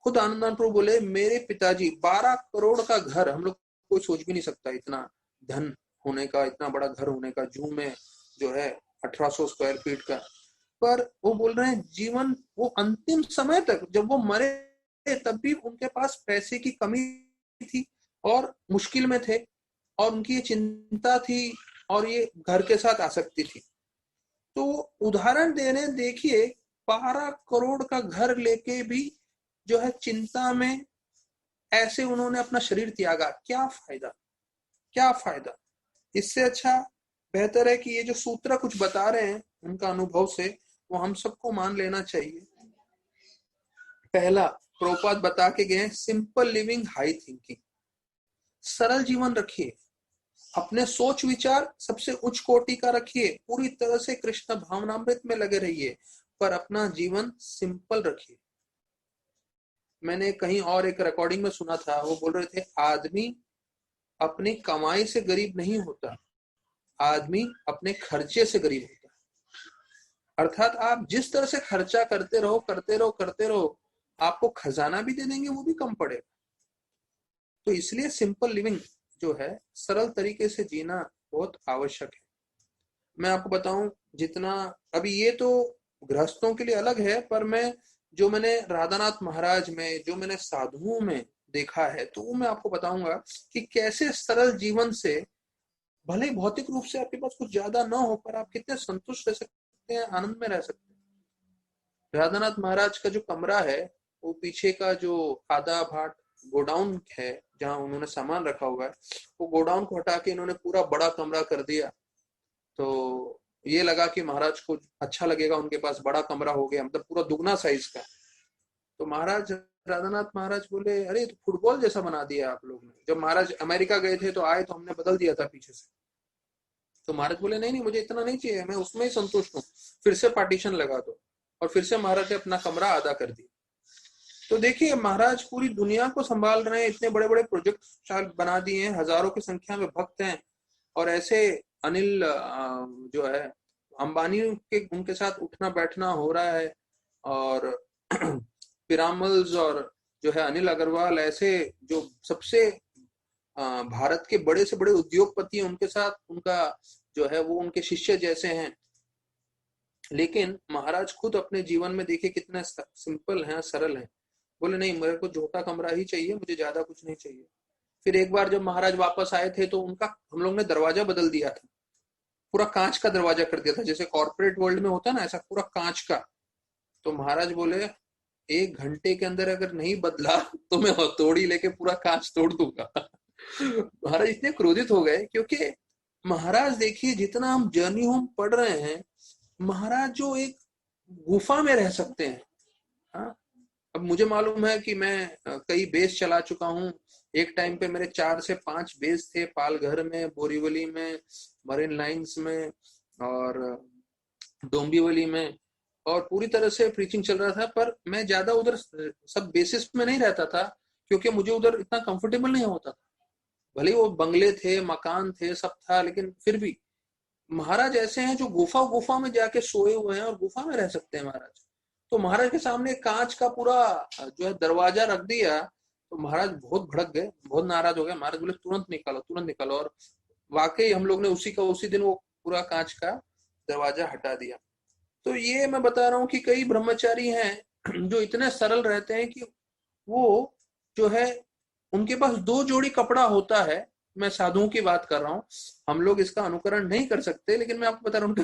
खुद आनंद प्रभु बोले मेरे पिताजी 12 करोड़ का घर, हम लोग कोई सोच भी नहीं सकता इतना धन होने का, इतना बड़ा घर होने का, जू में जो है 1800 स्क्वायर फीट का। पर वो बोल रहे हैं जीवन वो अंतिम समय तक जब वो मरे तब भी उनके पास पैसे की कमी थी और मुश्किल में थे और उनकी ये चिंता थी और ये घर के साथ आसक्ति थी। तो उदाहरण देने देखिए, 12 करोड़ का घर लेके भी जो है चिंता में ऐसे उन्होंने अपना शरीर त्यागा। क्या फायदा, क्या फायदा? इससे अच्छा बेहतर है कि ये जो सूत्र कुछ बता रहे हैं उनका अनुभव से, वो हम सबको मान लेना चाहिए। पहला, प्रभुपाद बता के गए सिंपल लिविंग हाई थिंकिंग, सरल जीवन रखिए, अपने सोच विचार सबसे उच्च कोटि का रखिए, पूरी तरह से कृष्ण भावनामृत में लगे रहिए, पर अपना जीवन सिंपल रखिए। मैंने कहीं और एक रिकॉर्डिंग में सुना था, वो बोल रहे थे आदमी अपनी कमाई से गरीब नहीं होता, आदमी अपने खर्चे से गरीब होता है। अर्थात आप जिस तरह से खर्चा करते रहो करते रहो करते रहो, आपको खजाना भी दे देंगे, वो भी कम पड़ेगा। तो इसलिए सिंपल लिविंग जो है, सरल तरीके से जीना बहुत आवश्यक है। मैं आपको बताऊं, जितना अभी ये तो गृहस्थों के लिए अलग है, पर मैंने राधानाथ महाराज में, जो मैंने साधुओं में देखा है, तो वो मैं आपको बताऊंगा कि कैसे सरल जीवन से, भले ही भौतिक रूप से आपके पास कुछ ज्यादा ना हो, पर आप कितने संतुष्ट रह सकते हैं, आनंद में रह सकते हैं। राधानाथ महाराज का जो कमरा है, वो पीछे का जो आधा भाग गोडाउन है, जहां उन्होंने सामान रखा हुआ है, वो गोडाउन को हटा के इन्होंने पूरा बड़ा कमरा कर दिया। तो ये लगा कि महाराज को अच्छा लगेगा, उनके पास बड़ा कमरा हो गया, मतलब पूरा दुगना साइज का। तो महाराज, राधानाथ महाराज बोले, अरे तो फुटबॉल जैसा बना दिया आप लोग ने। जब महाराज अमेरिका गए थे तो आए तो हमने बदल दिया था पीछे से। तो महाराज बोले, नहीं नहीं, मुझे इतना नहीं चाहिए, मैं उसमें ही संतुष्ट हूँ, फिर से पार्टीशन लगा दो। और फिर से महाराज ने अपना कमरा आधा कर दिया। तो देखिए, महाराज पूरी दुनिया को संभाल रहे हैं, इतने बड़े बड़े प्रोजेक्ट बना दिए हैं, हजारों की संख्या में भक्त हैं। और ऐसे अनिल जो है अंबानी के, उनके साथ उठना बैठना हो रहा है। और पिरामल्स और जो है अनिल अग्रवाल, ऐसे जो सबसे भारत के बड़े से बड़े उद्योगपति हैं, उनके साथ उनका जो है वो उनके शिष्य जैसे हैं। लेकिन महाराज खुद अपने जीवन में देखिए कितने सिंपल हैं, सरल हैं। बोले नहीं, मेरे को छोटा कमरा ही चाहिए, मुझे ज्यादा कुछ नहीं चाहिए। फिर एक बार जब महाराज वापस आए थे, तो उनका, हम लोग ने दरवाजा बदल दिया था, पूरा कांच का दरवाजा कर दिया था, जैसे कॉर्पोरेट वर्ल्ड में होता है ना, ऐसा पूरा कांच का। तो महाराज बोले, 1 घंटे के अंदर अगर नहीं बदला तो मैं हथौड़ी लेके पूरा कांच तोड़ दूंगा। महाराज इतने क्रोधित हो गए, क्योंकि महाराज देखिए, जितना हम जर्नी होम पढ़ रहे हैं, महाराज जो एक गुफा में रह सकते हैं। हाँ, अब मुझे मालूम है कि मैं कई बेस चला चुका हूँ। एक टाइम पे मेरे 4 से 5 बेस थे, पालघर में, बोरीवली में, मरीन लाइंस में, और डोंबिवली में, और पूरी तरह से प्रीचिंग चल रहा था। पर मैं ज्यादा उधर सब बेसिस में नहीं रहता था, क्योंकि मुझे उधर इतना कंफर्टेबल नहीं होता था। भले वो बंगले थे, मकान थे, सब था, लेकिन फिर भी महाराज ऐसे हैं जो गुफा गुफा में जाके सोए हुए हैं और गुफा में रह सकते हैं महाराज। तो महाराज के सामने कांच का पूरा जो है दरवाजा रख दिया, तो महाराज बहुत भड़क गए, बहुत नाराज हो गए। महाराज बोले, तुरंत निकालो, तुरंत निकालो। और वाकई हम लोग ने उसी दिन वो पूरा कांच का दरवाजा हटा दिया। तो ये मैं बता रहा हूँ कि कई ब्रह्मचारी हैं जो इतने सरल रहते हैं कि वो जो है, उनके पास 2 जोड़ी कपड़ा होता है। मैं साधुओं की बात कर रहा हूँ, हम लोग इसका अनुकरण नहीं कर सकते, लेकिन मैं आपको बता रहा हूँ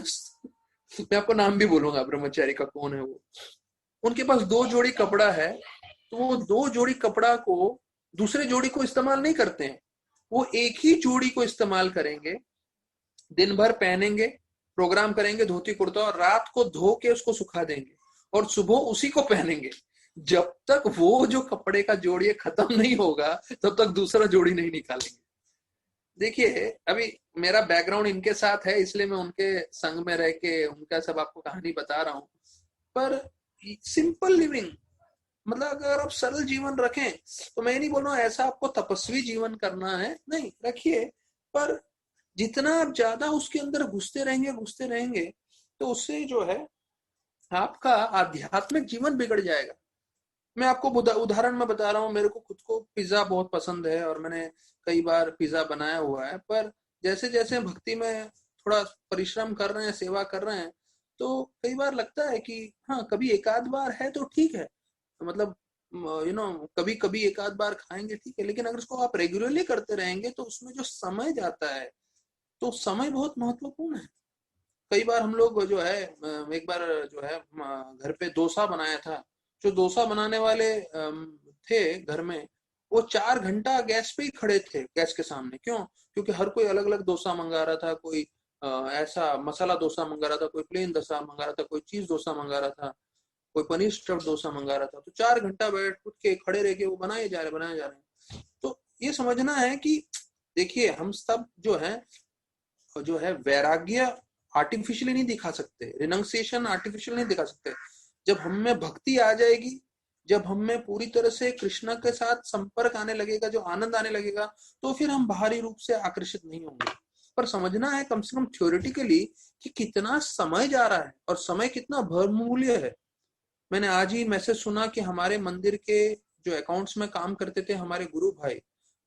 मैं आपको नाम भी बोलूंगा ब्रह्मचारी का, कौन है वो। उनके पास 2 जोड़ी कपड़ा है, तो वो 2 जोड़ी कपड़ा को, दूसरे जोड़ी को इस्तेमाल नहीं करते हैं, वो एक ही जोड़ी को इस्तेमाल करेंगे, दिन भर पहनेंगे, प्रोग्राम करेंगे धोती कुर्ता, और रात को धो के उसको सुखा देंगे, और सुबह उसी को पहनेंगे। जब तक वो जो कपड़े का जोड़ी खत्म नहीं होगा, तब तक दूसरा जोड़ी नहीं निकालेंगे। देखिए, अभी मेरा बैकग्राउंड इनके साथ है, इसलिए मैं उनके संग में रह के उनका सब आपको कहानी बता रहा हूँ। पर सिंपल लिविंग, मतलब अगर आप सरल जीवन रखें, तो मैं नहीं बोल रहा हूँ ऐसा आपको तपस्वी जीवन करना है, नहीं, रखिए। पर जितना आप ज्यादा उसके अंदर घुसते रहेंगे, तो उससे जो है आपका आध्यात्मिक जीवन बिगड़ जाएगा। मैं आपको उदाहरण में बता रहा हूँ, मेरे को खुद को पिज्जा बहुत पसंद है, और मैंने कई बार पिज्जा बनाया हुआ है। पर जैसे जैसे भक्ति में थोड़ा परिश्रम कर रहे हैं, सेवा कर रहे हैं, तो कई बार लगता है कि हाँ, कभी एक आध बार है तो ठीक है, मतलब कभी कभी एक आध बार खाएंगे, ठीक है। लेकिन अगर उसको आप रेगुलरली करते रहेंगे, तो उसमें जो समय जाता है, तो समय बहुत महत्वपूर्ण है। कई बार हम लोग जो है, एक बार जो है घर पे डोसा बनाया था। जो डोसा बनाने वाले थे घर में, वो 4 घंटा गैस पे ही खड़े थे, गैस के सामने। क्यों? क्योंकि हर कोई अलग अलग डोसा मंगा रहा था। कोई ऐसा मसाला डोसा मंगा रहा था, कोई प्लेन डोसा मंगा रहा था, कोई चीज डोसा मंगा रहा था, कोई पनीर स्टफ्ड डोसा मंगा रहा था। तो 4 घंटा बैठ उठ के खड़े रह के वो बनाए जा रहे हैं। तो ये समझना है कि देखिए, हम सब जो है वैराग्य आर्टिफिशियली नहीं दिखा सकते, रिनंसिएशन आर्टिफिशियल नहीं दिखा सकते। जब हम में भक्ति आ जाएगी, जब हम में पूरी तरह से कृष्ण के साथ संपर्क आने लगेगा, जो आनंद आने लगेगा, तो फिर हम बाहरी रूप से आकर्षित नहीं होंगे। पर समझना है कम से कम थ्योरेटिकली कि कितना समय जा रहा है और समय कितना बहुमूल्य है। मैंने आज ही मैसेज सुना कि हमारे मंदिर के जो अकाउंट्स में काम करते थे हमारे गुरु भाई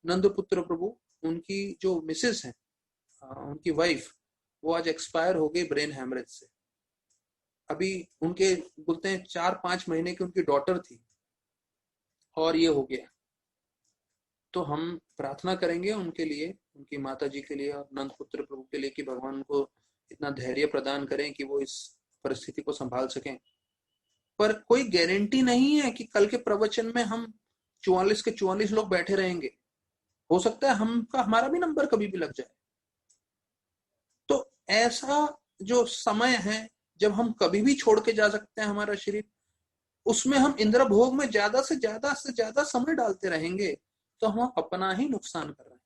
नंदपुत्र प्रभु, उनकी जो मिसेस है, उनकी वाइफ, वो आज एक्सपायर हो गई ब्रेन हैमरेज से। अभी उनके बोलते हैं 4-5 महीने की उनकी डॉटर थी और ये हो गया। तो हम प्रार्थना करेंगे उनके लिए, उनकी माता जी के लिए और नंदपुत्र प्रभु के लिए कि भगवान को इतना धैर्य प्रदान करें कि वो इस परिस्थिति को संभाल सकें। पर कोई गारंटी नहीं है कि कल के प्रवचन में हम 44 के 44 लोग बैठे रहेंगे। हो सकता है हमारा भी नंबर कभी भी लग जाए। तो ऐसा जो समय है जब हम कभी भी छोड़ के जा सकते हैं हमारा शरीर, उसमें हम इंद्र भोग में ज्यादा से ज्यादा समय डालते रहेंगे तो हम अपना ही नुकसान कर रहे हैं।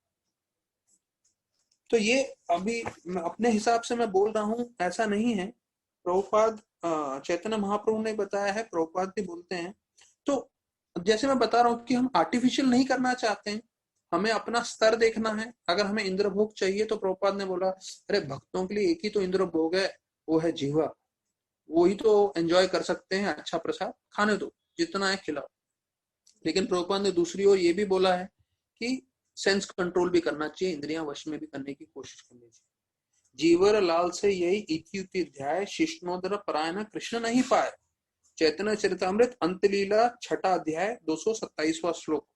तो ये अभी अपने हिसाब से मैं बोल रहा हूं, ऐसा नहीं है। प्रभुपाद चैतन्य महाप्रभु ने बताया है, प्रभुपाद भी बोलते हैं। तो जैसे मैं बता रहा हूं कि हम आर्टिफिशियल नहीं करना चाहते हैं, हमें अपना स्तर देखना है। अगर हमें इंद्र भोग चाहिए तो प्रभुपाद ने बोला अरे भक्तों के लिए एक ही तो इंद्र भोग है, वो है जीवा, वो ही तो एंजॉय कर सकते हैं, अच्छा प्रसाद खाने दो, जितना है खिलाओ। लेकिन प्रभुपाद ने दूसरी ओर ये भी बोला है कि सेंस कंट्रोल भी करना चाहिए, इंद्रियां वश में भी करने की कोशिश करनी चाहिए। जीवर लाल से यही इति अध्याय शिष्णोदर परायण कृष्ण नहीं पाए, चैतन्य चरितमृत अंतलीला 6 अध्याय 227वां श्लोक।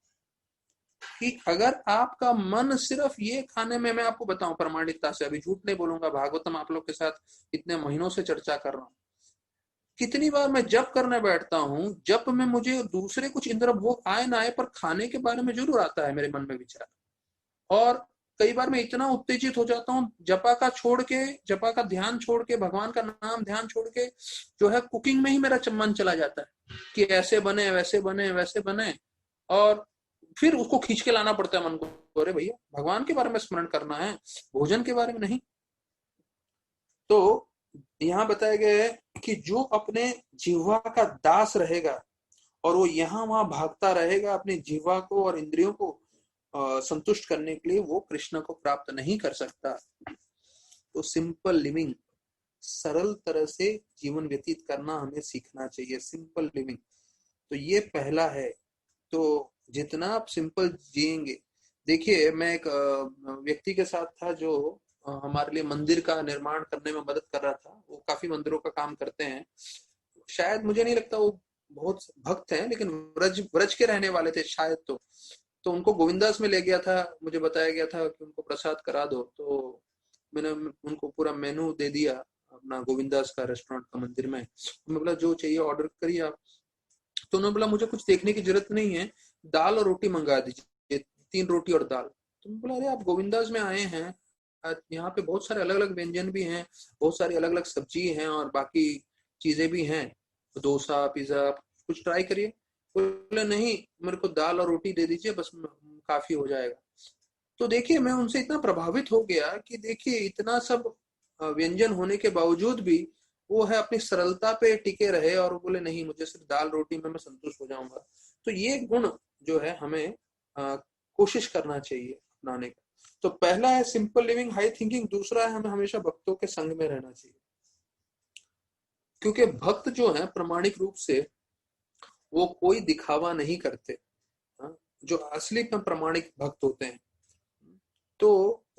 कि अगर आपका मन सिर्फ ये खाने में, मैं आपको बताऊं प्रमाणिकता से, अभी झूठ नहीं बोलूंगा, भागवतम आप लोग के साथ इतने महीनों से चर्चा कर रहा हूं, कितनी बार मैं जप करने बैठता हूं, जप में मुझे दूसरे कुछ इंद्र भोग आए ना आए पर खाने के बारे में जरूर आता है मेरे मन में विचार। और कई बार मैं इतना उत्तेजित हो जाता हूँ, जपा का ध्यान छोड़ के, भगवान का नाम ध्यान छोड़ के, जो है कुकिंग में ही मेरा मन चला जाता है कि ऐसे बने वैसे बने वैसे बने, और फिर उसको खींच के लाना पड़ता है मन को, अरे भैया भगवान के बारे में स्मरण करना है, भोजन के बारे में नहीं। तो यहाँ बताया गया है कि जो अपने जिह्वा का दास रहेगा और वो यहाँ वहां भागता रहेगा अपनी जिह्वा को और इंद्रियों को संतुष्ट करने के लिए, वो कृष्ण को प्राप्त नहीं कर सकता। तो सिंपल लिविंग, सरल तरह से जीवन व्यतीत करना हमें सीखना चाहिए, सिंपल लिविंग। तो ये पहला है। तो जितना आप सिंपल जिएंगे, देखिए मैं एक व्यक्ति के साथ था जो हमारे लिए मंदिर का निर्माण करने में मदद कर रहा था। वो काफी मंदिरों का काम करते हैं, शायद मुझे नहीं लगता वो बहुत भक्त हैं, लेकिन व्रज के रहने वाले थे शायद। तो उनको गोविंदास में ले गया था, मुझे बताया गया था कि उनको प्रसाद करा दो। तो मैंने उनको पूरा मेनू दे दिया अपना गोविंदास का रेस्टोरेंट का मंदिर में। मैं बोला जो चाहिए ऑर्डर करिए आप। तो उन्होंने बोला मुझे कुछ देखने की जरूरत नहीं है, दाल और रोटी मंगा दीजिए, 3 रोटी और दाल। तो मैं बोला अरे आप गोविंदास में आए हैं, यहाँ पे बहुत सारे अलग अलग व्यंजन भी हैं, बहुत सारी अलग अलग सब्जी हैं और बाकी चीजें भी हैं, डोसा पिज्जा, कुछ ट्राई करिए। बोले नहीं, मेरे को दाल और रोटी दे दीजिए बस, काफी हो जाएगा। तो देखिए मैं उनसे इतना प्रभावित हो गया कि देखिए इतना सब व्यंजन होने के बावजूद भी वो है अपनी सरलता पे टिके रहे और बोले नहीं मुझे सिर्फ दाल रोटी में मैं संतुष्ट हो जाऊंगा। तो ये गुण जो है हमें कोशिश करना चाहिए अपनाने का। तो पहला है सिंपल लिविंग, हाई थिंकिंग। दूसरा है हमें हमेशा भक्तों के संग में रहना चाहिए, क्योंकि भक्त जो है प्रामाणिक रूप से वो कोई दिखावा नहीं करते। जो असली में प्रामाणिक भक्त होते हैं तो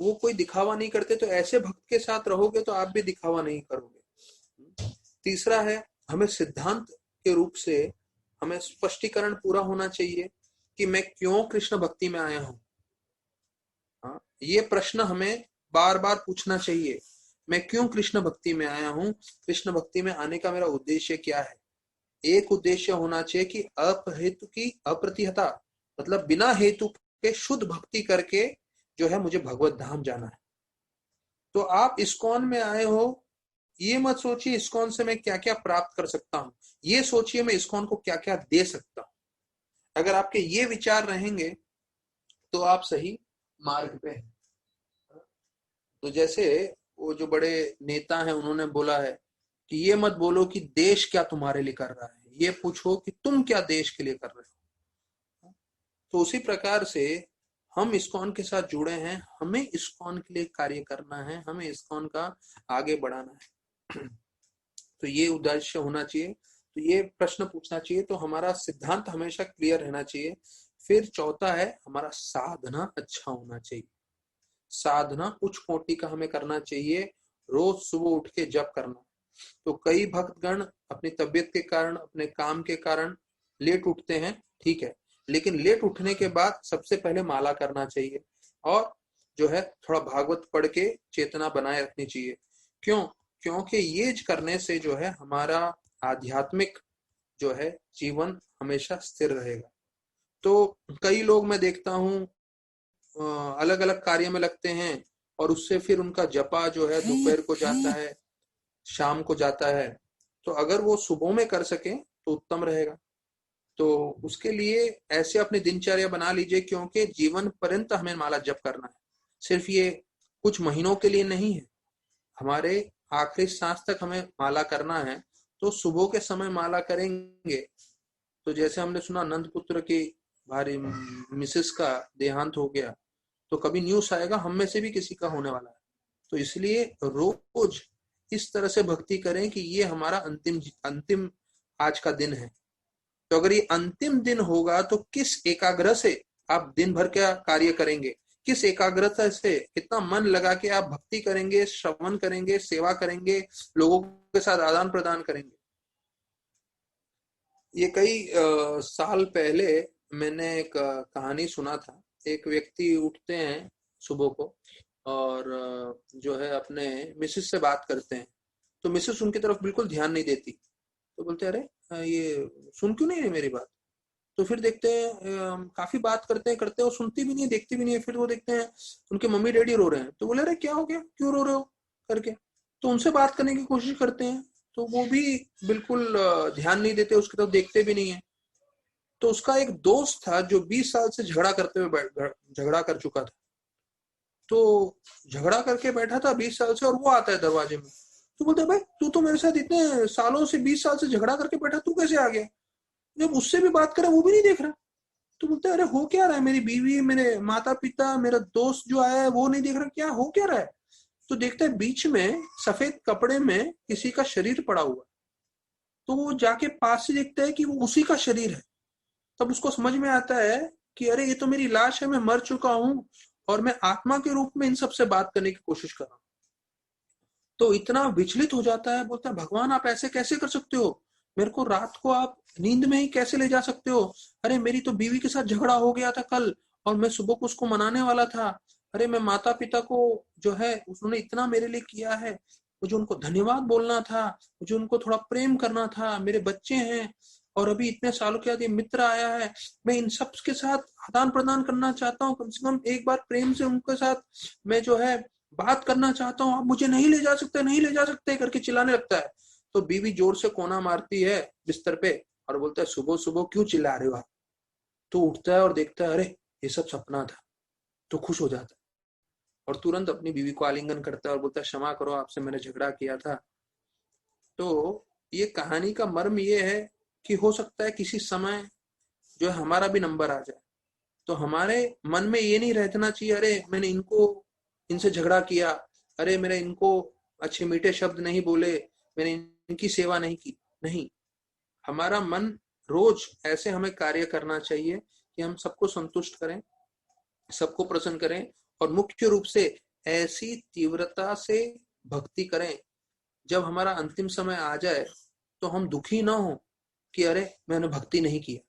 वो कोई दिखावा नहीं करते। तो ऐसे भक्त के साथ रहोगे तो आप भी दिखावा नहीं करोगे। तीसरा है हमें सिद्धांत के रूप से हमें स्पष्टीकरण पूरा होना चाहिए कि मैं क्यों कृष्ण भक्ति में आया हूं। ये प्रश्न हमें बार बार पूछना चाहिए, मैं क्यों कृष्ण भक्ति में आया हूं, कृष्ण भक्ति में आने का मेरा उद्देश्य क्या है। एक उद्देश्य होना चाहिए कि अहेतु की अप्रतिहता, मतलब बिना हेतु के शुद्ध भक्ति करके जो है मुझे भगवत धाम जाना है। तो आप इस्कॉन में आए हो, ये मत सोचिए इस्कॉन से मैं क्या क्या प्राप्त कर सकता हूं, ये सोचिए मैं इस्कॉन को क्या क्या दे सकता हूं। अगर आपके ये विचार रहेंगे तो आप सही मार्ग पे हैं। तो जैसे वो जो बड़े नेता हैं उन्होंने बोला है कि ये मत बोलो कि देश क्या तुम्हारे लिए कर रहा है, ये पूछो कि तुम क्या देश के लिए कर रहे हो। तो उसी प्रकार से हम इस्कॉन के साथ जुड़े हैं, हमें इस्कॉन के लिए कार्य करना है, हमें इस्कॉन का आगे बढ़ाना है। तो ये उद्देश्य होना चाहिए, तो ये प्रश्न पूछना चाहिए, तो हमारा सिद्धांत हमेशा क्लियर रहना चाहिए। फिर चौथा है हमारा साधना अच्छा होना चाहिए। साधना उच्च कोटि का हमें करना चाहिए, रोज सुबह उठ के जप करना। तो कई भक्तगण अपनी तबीयत के कारण, अपने काम के कारण लेट उठते हैं, ठीक है, लेकिन लेट उठने के बाद सबसे पहले माला करना चाहिए और जो है थोड़ा भागवत पढ़ के चेतना बनाए रखनी चाहिए। क्यों? क्योंकि ये करने से जो है हमारा आध्यात्मिक जो है जीवन हमेशा स्थिर रहेगा। तो कई लोग मैं देखता हूँ अलग अलग कार्य में लगते हैं और उससे फिर उनका जपा जो है दोपहर को जाता है, शाम को जाता है। तो अगर वो सुबह में कर सके तो उत्तम रहेगा। तो उसके लिए ऐसे अपनी दिनचर्या बना लीजिए, क्योंकि जीवन पर्यंत हमें माला जप करना है, सिर्फ ये कुछ महीनों के लिए नहीं है, हमारे आखिरी सांस तक हमें माला करना है। तो सुबह के समय माला करेंगे तो जैसे हमने सुना नंद पुत्र की भारी मिसेस का देहांत हो गया, तो कभी न्यूज आएगा हम में से भी किसी का होने वाला है। तो इसलिए रोज इस तरह से भक्ति करें कि ये हमारा अंतिम अंतिम आज का दिन है। तो अगर ये अंतिम दिन होगा तो किस एकाग्र से आप दिन भर क्या कार्य करेंगे, किस एकाग्रता से कितना मन लगा के आप भक्ति करेंगे, श्रवण करेंगे, सेवा करेंगे, लोगों के साथ आदान प्रदान करेंगे। ये कई साल पहले मैंने एक कहानी सुना था। एक व्यक्ति उठते हैं सुबह को और जो है अपने मिसेस से बात करते हैं, तो मिसेस उनकी तरफ बिल्कुल ध्यान नहीं देती। तो बोलते अरे ये सुन क्यों नहीं है मेरी बात। तो फिर देखते हैं काफी बात करते हैं और सुनती भी नहीं, देखती भी नहीं है। फिर वो देखते हैं उनके मम्मी डैडी रो रहे हैं, तो बोले अरे क्या हो गया, क्यों रो रहे हो करके। तो उनसे बात करने की कोशिश करते हैं, तो वो भी बिल्कुल ध्यान नहीं देते, उसकी तरफ देखते भी नहीं है। तो उसका एक दोस्त था जो 20 साल से झगड़ा करते हुए झगड़ा कर चुका था। तो झगड़ा करके बैठा था 20 साल से और वो आता है दरवाजे में, तो बोलते भाई तू तो मेरे साथ इतने सालों से 20 साल से झगड़ा करके बैठा, तू कैसे आ गया। जब उससे भी बात करा वो भी नहीं देख रहा। तो बोलते अरे हो क्या रहा है, मेरी बीवी, मेरे माता पिता, मेरा दोस्त जो आया है वो नहीं देख रहा, क्या हो क्या रहा है। तो देखता है बीच में सफेद कपड़े में किसी का शरीर पड़ा हुआ। तो वो जाके पास से देखता है कि वो उसी का शरीर है। तब उसको समझ में आता है कि अरे ये तो मेरी लाश है, मैं मर चुका हूं और मैं आत्मा के रूप में इन सबसे बात करने की कोशिश कर रहा हूं। तो इतना विचलित हो जाता है, बोलता है भगवान आप ऐसे कैसे कर सकते हो, मेरे को रात को आप नींद में ही कैसे ले जा सकते हो। अरे मेरी तो बीवी के साथ झगड़ा हो गया था कल और मैं सुबह को उसको मनाने वाला था। अरे मैं माता पिता को जो है उन्होंने इतना मेरे लिए किया है, मुझे उनको धन्यवाद बोलना था, मुझे उनको थोड़ा प्रेम करना था, मेरे बच्चे हैं और अभी इतने सालों के बाद ये मित्र आया है, मैं इन सब के साथ आदान प्रदान करना चाहता हूँ, कम से कम एक बार प्रेम से उनके साथ मैं जो है बात करना चाहता हूँ, आप मुझे नहीं ले जा सकते, नहीं ले जा सकते करके चिल्लाने लगता है। तो बीवी जोर से कोना मारती है बिस्तर पे और बोलता है सुबह सुबह क्यों चिल्ला रहे हो आप। तो उठता है और देखता है अरे ये सब सपना था। तो खुश हो जाता है और तुरंत अपनी बीवी को आलिंगन करता है और बोलता है क्षमा करो, आपसे मैंने झगड़ा किया था। तो ये कहानी का मर्म ये है कि हो सकता है किसी समय जो है हमारा भी नंबर आ जाए, तो हमारे मन में ये नहीं रहना चाहिए अरे मैंने इनसे झगड़ा किया, अरे मेरे इनको अच्छे मीठे शब्द नहीं बोले, मैंने इनकी सेवा नहीं की। नहीं, हमारा मन रोज ऐसे हमें कार्य करना चाहिए कि हम सबको संतुष्ट करें, सबको प्रसन्न करें और मुख्य रूप से ऐसी तीव्रता से भक्ति करें जब हमारा अंतिम समय आ जाए तो हम दुखी ना हो कि अरे मैंने भक्ति नहीं किया,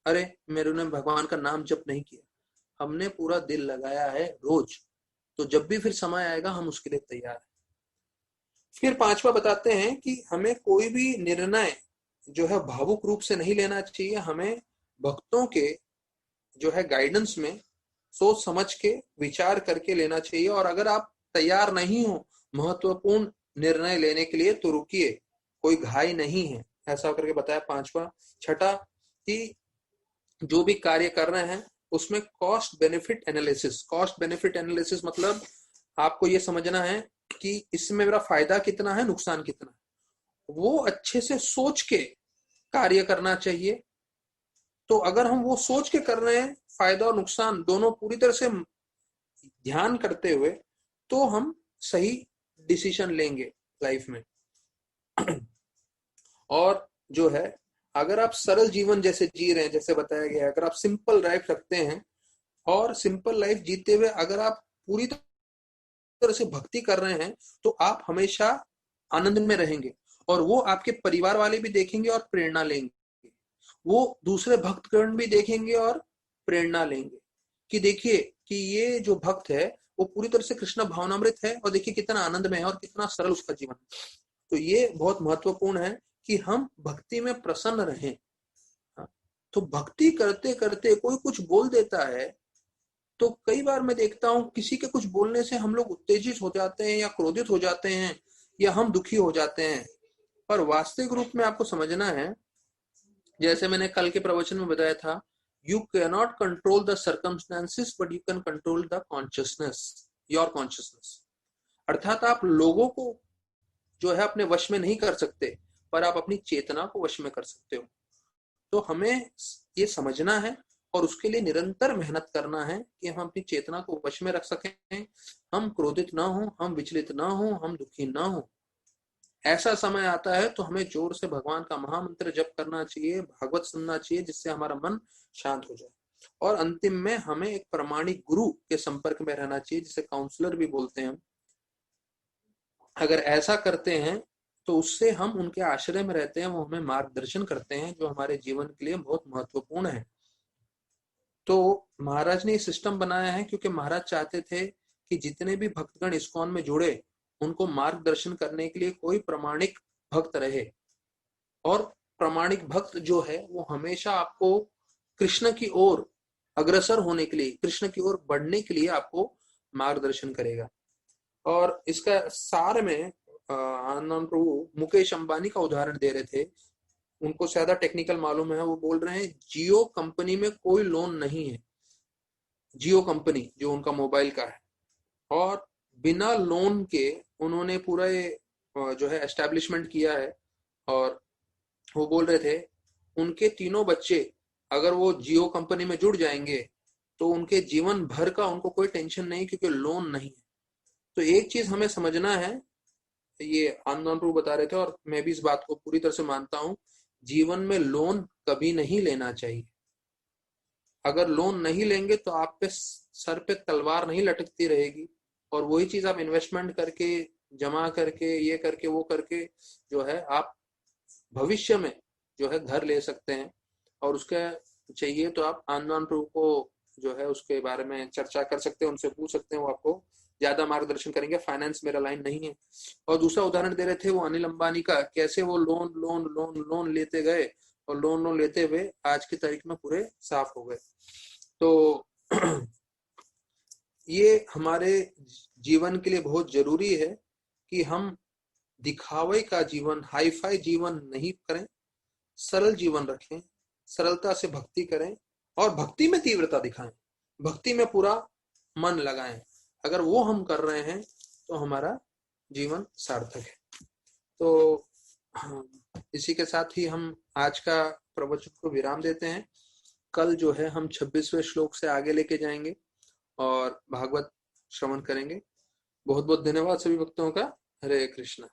अरे मेरे ने भगवान का नाम जप नहीं किया। हमने पूरा दिल लगाया है रोज, तो जब भी फिर समय आएगा हम उसके लिए तैयार हैं। फिर पांचवा बताते हैं कि हमें कोई भी निर्णय जो है भावुक रूप से नहीं लेना चाहिए, हमें भक्तों के जो है गाइडेंस में सोच समझ के विचार करके लेना चाहिए। और अगर आप तैयार नहीं हो महत्वपूर्ण निर्णय लेने के लिए तो रुकिए, कोई घाई नहीं है, ऐसा करके बताया पांचवा। छठा कि जो भी कार्य कर रहे हैं उसमें कॉस्ट बेनिफिट एनालिसिस मतलब आपको ये समझना है कि इसमें मेरा फायदा कितना है, नुकसान कितना है, वो अच्छे से सोच के कार्य करना चाहिए। तो अगर हम वो सोच के कर रहे हैं, फायदा और नुकसान दोनों पूरी तरह से ध्यान करते हुए, तो हम सही डिसीजन लेंगे लाइफ में। और जो है, अगर आप सरल जीवन जैसे जी रहे हैं, जैसे बताया गया है, अगर आप सिंपल लाइफ रखते हैं और सिंपल लाइफ जीते हुए अगर आप पूरी तरह से भक्ति कर रहे हैं, तो आप हमेशा आनंद में रहेंगे और वो आपके परिवार वाले भी देखेंगे और प्रेरणा लेंगे। वो दूसरे भक्तगण भी देखेंगे और प्रेरणा लेंगे कि देखिए कि ये जो भक्त है वो पूरी तरह से कृष्ण भावनामृत है और देखिए कितना आनंद में है और कितना सरल उसका जीवन है। तो ये बहुत महत्वपूर्ण है कि हम भक्ति में प्रसन्न रहें। तो भक्ति करते करते कोई कुछ बोल देता है तो कई बार मैं देखता हूं किसी के कुछ बोलने से हम लोग उत्तेजित हो जाते हैं या क्रोधित हो जाते हैं या हम दुखी हो जाते हैं। पर वास्तविक रूप में आपको समझना है, जैसे मैंने कल के प्रवचन में बताया था, you can not control the circumstances but you can control the consciousness, your consciousness. अर्थात आप लोगों को जो है अपने वश में नहीं कर सकते, पर आप अपनी चेतना को वश में कर सकते हो। तो हमें ये समझना है और उसके लिए निरंतर मेहनत करना है कि हम अपनी चेतना को वश में रख सकें, हम क्रोधित ना हो, हम विचलित ना हो, हम दुखी ना हो। ऐसा समय आता है तो हमें जोर से भगवान का महामंत्र जप करना चाहिए, भागवत सुनना चाहिए, जिससे हमारा मन शांत हो जाए। और अंतिम में हमें एक प्रामाणिक गुरु के संपर्क में रहना चाहिए, जिसे काउंसलर भी बोलते हैं हम। अगर ऐसा करते हैं तो उससे हम उनके आश्रय में रहते हैं, वो हमें मार्गदर्शन करते हैं, जो हमारे जीवन के लिए बहुत महत्वपूर्ण है। तो महाराज ने सिस्टम बनाया है क्योंकि महाराज चाहते थे कि जितने भी भक्तगण इस्कॉन में जुड़े उनको मार्गदर्शन करने के लिए कोई प्रामाणिक भक्त रहे। और प्रामाणिक भक्त जो है वो हमेशा आपको कृष्ण की ओर अग्रसर होने के लिए, कृष्ण की ओर बढ़ने के लिए आपको मार्गदर्शन करेगा। और इसका सार में आनंद प्रभु मुकेश अंबानी का उदाहरण दे रहे थे। उनको ज्यादा टेक्निकल मालूम है, वो बोल रहे हैं जियो कंपनी में कोई लोन नहीं है, जियो कंपनी जो उनका मोबाइल का है, और बिना लोन के उन्होंने पूरा ये जो है एस्टेब्लिशमेंट किया है। और वो बोल रहे थे उनके तीनों बच्चे अगर वो जियो कंपनी में जुड़ जाएंगे तो उनके जीवन भर का उनको कोई टेंशन नहीं, क्योंकि लोन नहीं है। तो एक चीज हमें समझना है, ये आनंद प्रभु बता रहे थे और मैं भी इस बात को पूरी तरह से मानता हूं, जीवन में लोन कभी नहीं लेना चाहिए। अगर लोन नहीं लेंगे तो आप पे सर पे तलवार नहीं लटकती रहेगी, और वही चीज आप इन्वेस्टमेंट करके, जमा करके, ये करके, वो करके जो है आप भविष्य में जो है घर ले सकते हैं। और उसके चाहिए तो आप आनंद प्रभु को जो है उसके बारे में चर्चा कर सकते हैं, उनसे पूछ सकते हैं, वो आपको ज्यादा मार्गदर्शन करेंगे। फाइनेंस मेरा लाइन नहीं है। और दूसरा उदाहरण दे रहे थे वो अनिल अंबानी का, कैसे वो लोन लोन लोन लोन लेते गए और लोन लोन लेते हुए आज की तारीख में पूरे साफ हो गए। तो ये हमारे जीवन के लिए बहुत जरूरी है कि हम दिखावे का जीवन, हाई फाई जीवन नहीं करें, सरल जीवन रखें, सरलता से भक्ति करें और भक्ति में तीव्रता दिखाएं, भक्ति में पूरा मन लगाएं। अगर वो हम कर रहे हैं तो हमारा जीवन सार्थक है। तो इसी के साथ ही हम आज का प्रवचन को विराम देते हैं। कल जो है हम 26वें श्लोक से आगे लेके जाएंगे और भागवत श्रवण करेंगे। बहुत बहुत धन्यवाद सभी भक्तों का। हरे कृष्ण।